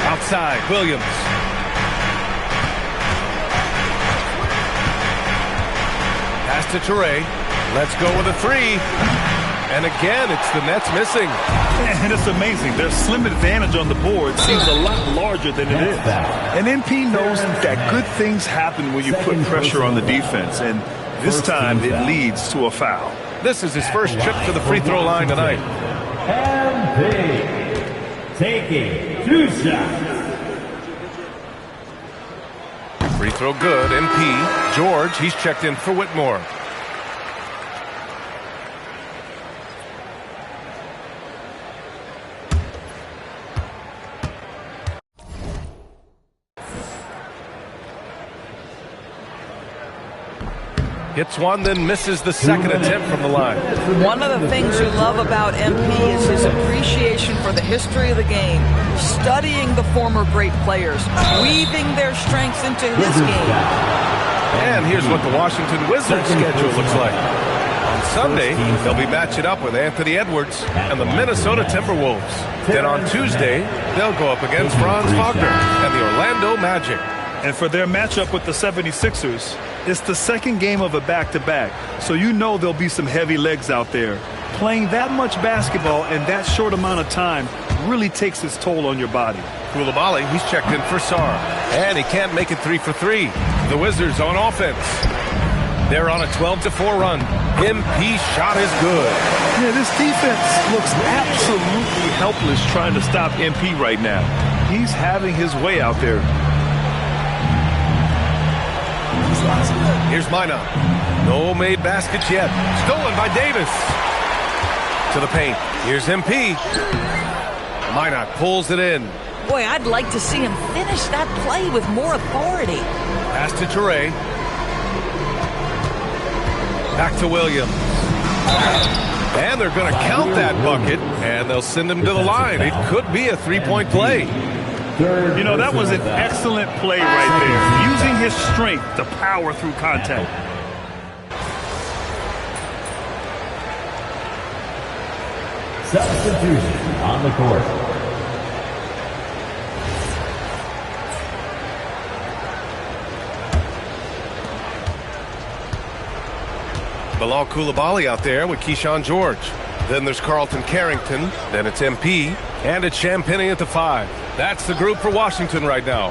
Outside, Williams. Pass to Traore. Let's go with a 3. And again, it's the Nets missing. And it's amazing. Their slim advantage on the board seems a lot larger than it is. And MP knows that good things happen when you put pressure on the defense. And this time, it leads to a foul. This is his first trip to the free throw line tonight. MP taking 2 shots. Free throw good. MP. George, he's checked in for Whitmore. Hits one, then misses the second attempt from the line. One of the things you love about MP is his appreciation for the history of the game, studying the former great players, weaving their strengths into his game. And here's what the Washington Wizards schedule looks like. On Sunday, they'll be matching up with Anthony Edwards and the Minnesota Timberwolves. Then on Tuesday, they'll go up against Franz Wagner and the Orlando Magic. And for their matchup with the 76ers, it's the second game of a back-to-back, so you know there'll be some heavy legs out there. Playing that much basketball in that short amount of time really takes its toll on your body. Koulibaly, he's checked in for Sarr, and he can't make it 3 for 3. The Wizards on offense. They're on a 12-4 run. MP shot is good. Yeah, this defense looks absolutely helpless trying to stop MP right now. He's having his way out there. Here's Mina. No made baskets yet. Stolen by Davis. To the paint. Here's MP. Mina pulls it in. Boy, I'd like to see him finish that play with more authority. Pass to Traore. Back to Williams. And they're going to count that bucket, and they'll send him to the line. It could be a 3-point play. You know, that was an excellent play right there. Using his strength to power through contact. Substitution on the court. Bilal Coulibaly out there with Keyshawn George. Then there's Carlton Carrington. Then it's MP. And it's Champagnie at the 5. That's the group for Washington right now.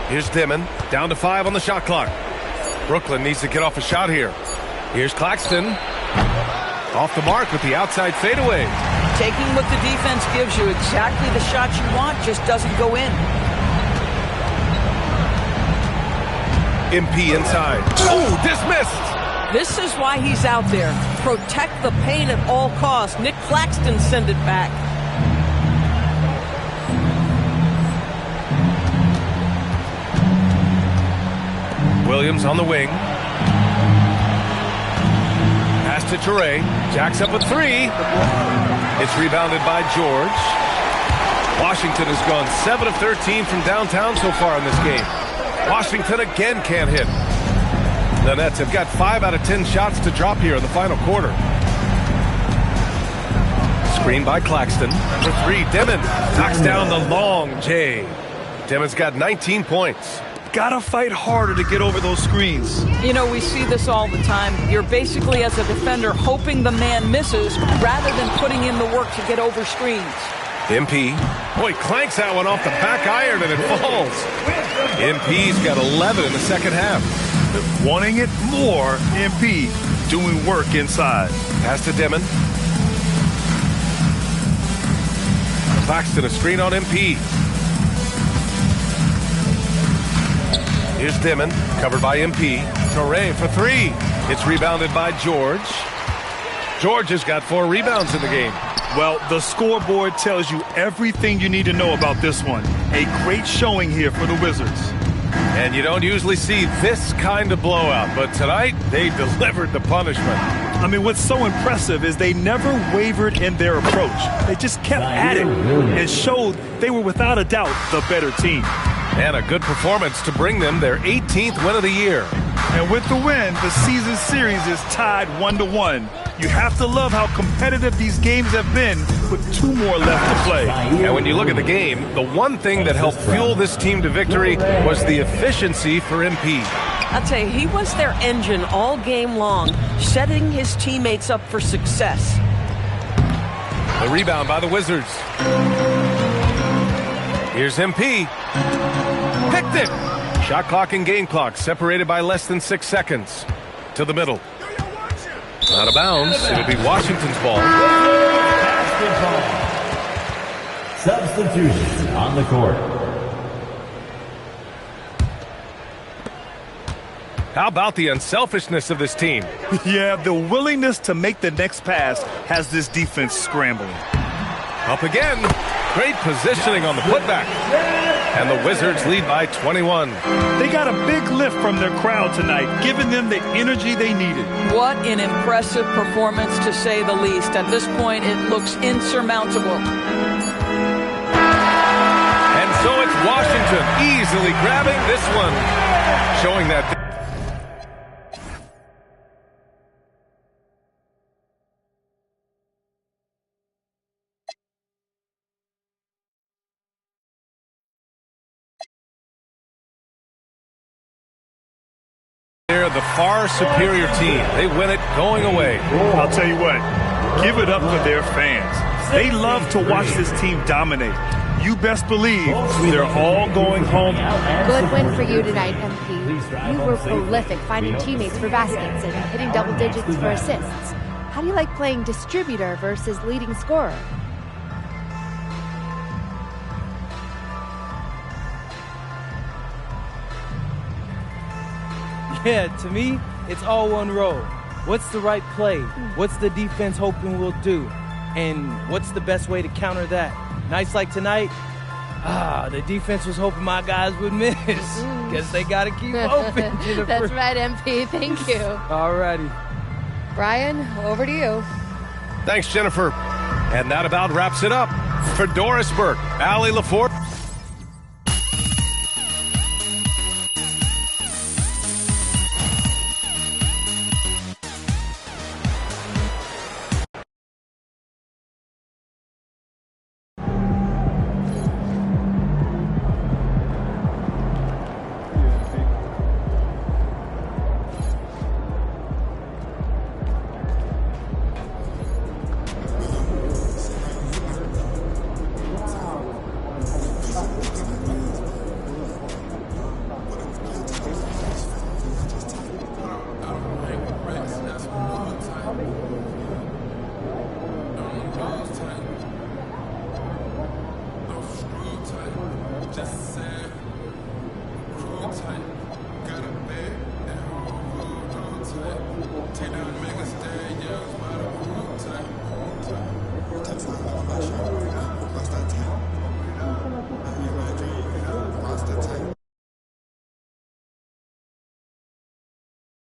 Here's Dimon. Down to 5 on the shot clock. Brooklyn needs to get off a shot here. Here's Claxton. Off the mark with the outside fadeaway. Taking what the defense gives you, exactly the shot you want, just doesn't go in. MP inside. Oh, dismissed. This is why he's out there. Protect the paint at all costs. Nick Claxton send it back. Williams on the wing. Pass to Toure. Jacks up a 3. It's rebounded by George. Washington has gone 7 of 13 from downtown so far in this game. Washington again can't hit. The Nets have got 5 out of 10 shots to drop here in the final quarter. Screen by Claxton. For 3, Dimon knocks down the long J. Dimon's got 19 points. Gotta fight harder to get over those screens. You know, we see this all the time. You're basically, as a defender, hoping the man misses rather than putting in the work to get over screens. MP. Boy, clanks that one off the back iron and it falls. MP's got 11 in the second half. Wanting it more, MP doing work inside. Pass to Dimon. Claxton, a screen on MP. Here's Dimon, covered by MP. Toure for 3. It's rebounded by George. George has got 4 rebounds in the game. Well, the scoreboard tells you everything you need to know about this one. A great showing here for the Wizards. And you don't usually see this kind of blowout, but tonight they delivered the punishment. I mean, what's so impressive is they never wavered in their approach. They just kept at it and showed they were without a doubt the better team. And a good performance to bring them their 18th win of the year. And with the win, the season series is tied 1-1. You have to love how competitive these games have been with 2 more left to play. And when you look at the game, the one thing that helped fuel this team to victory was the efficiency for MP. I'll tell you, he was their engine all game long, setting his teammates up for success. The rebound by the Wizards. Here's MP. Picked it. Shot clock and game clock separated by less than 6 seconds. To the middle. Out of bounds. It'll be Washington's ball. Basketball. Substitution on the court. How about the unselfishness of this team? Yeah, the willingness to make the next pass has this defense scrambling. Up again. Great positioning on the putback. And the Wizards lead by 21. They got a big lift from their crowd tonight, giving them the energy they needed. What an impressive performance, to say the least. At this point, it looks insurmountable. And so it's Washington easily grabbing this one, showing that... They're the far superior team. They win it going away. I'll tell you what, give it up for their fans. They love to watch this team dominate. You best believe they're all going home. Good win for you tonight, MP. You were prolific finding teammates for baskets and hitting double digits for assists. How do you like playing distributor versus leading scorer? Yeah, to me, it's all one roll. What's the right play? What's the defense hoping we'll do? And what's the best way to counter that? Nights like tonight, the defense was hoping my guys would miss. Guess they got to keep open. That's right, MP. Thank you. All righty. Brian, over to you. Thanks, Jennifer. And that about wraps it up. For Doris Burke, Allie LaForce.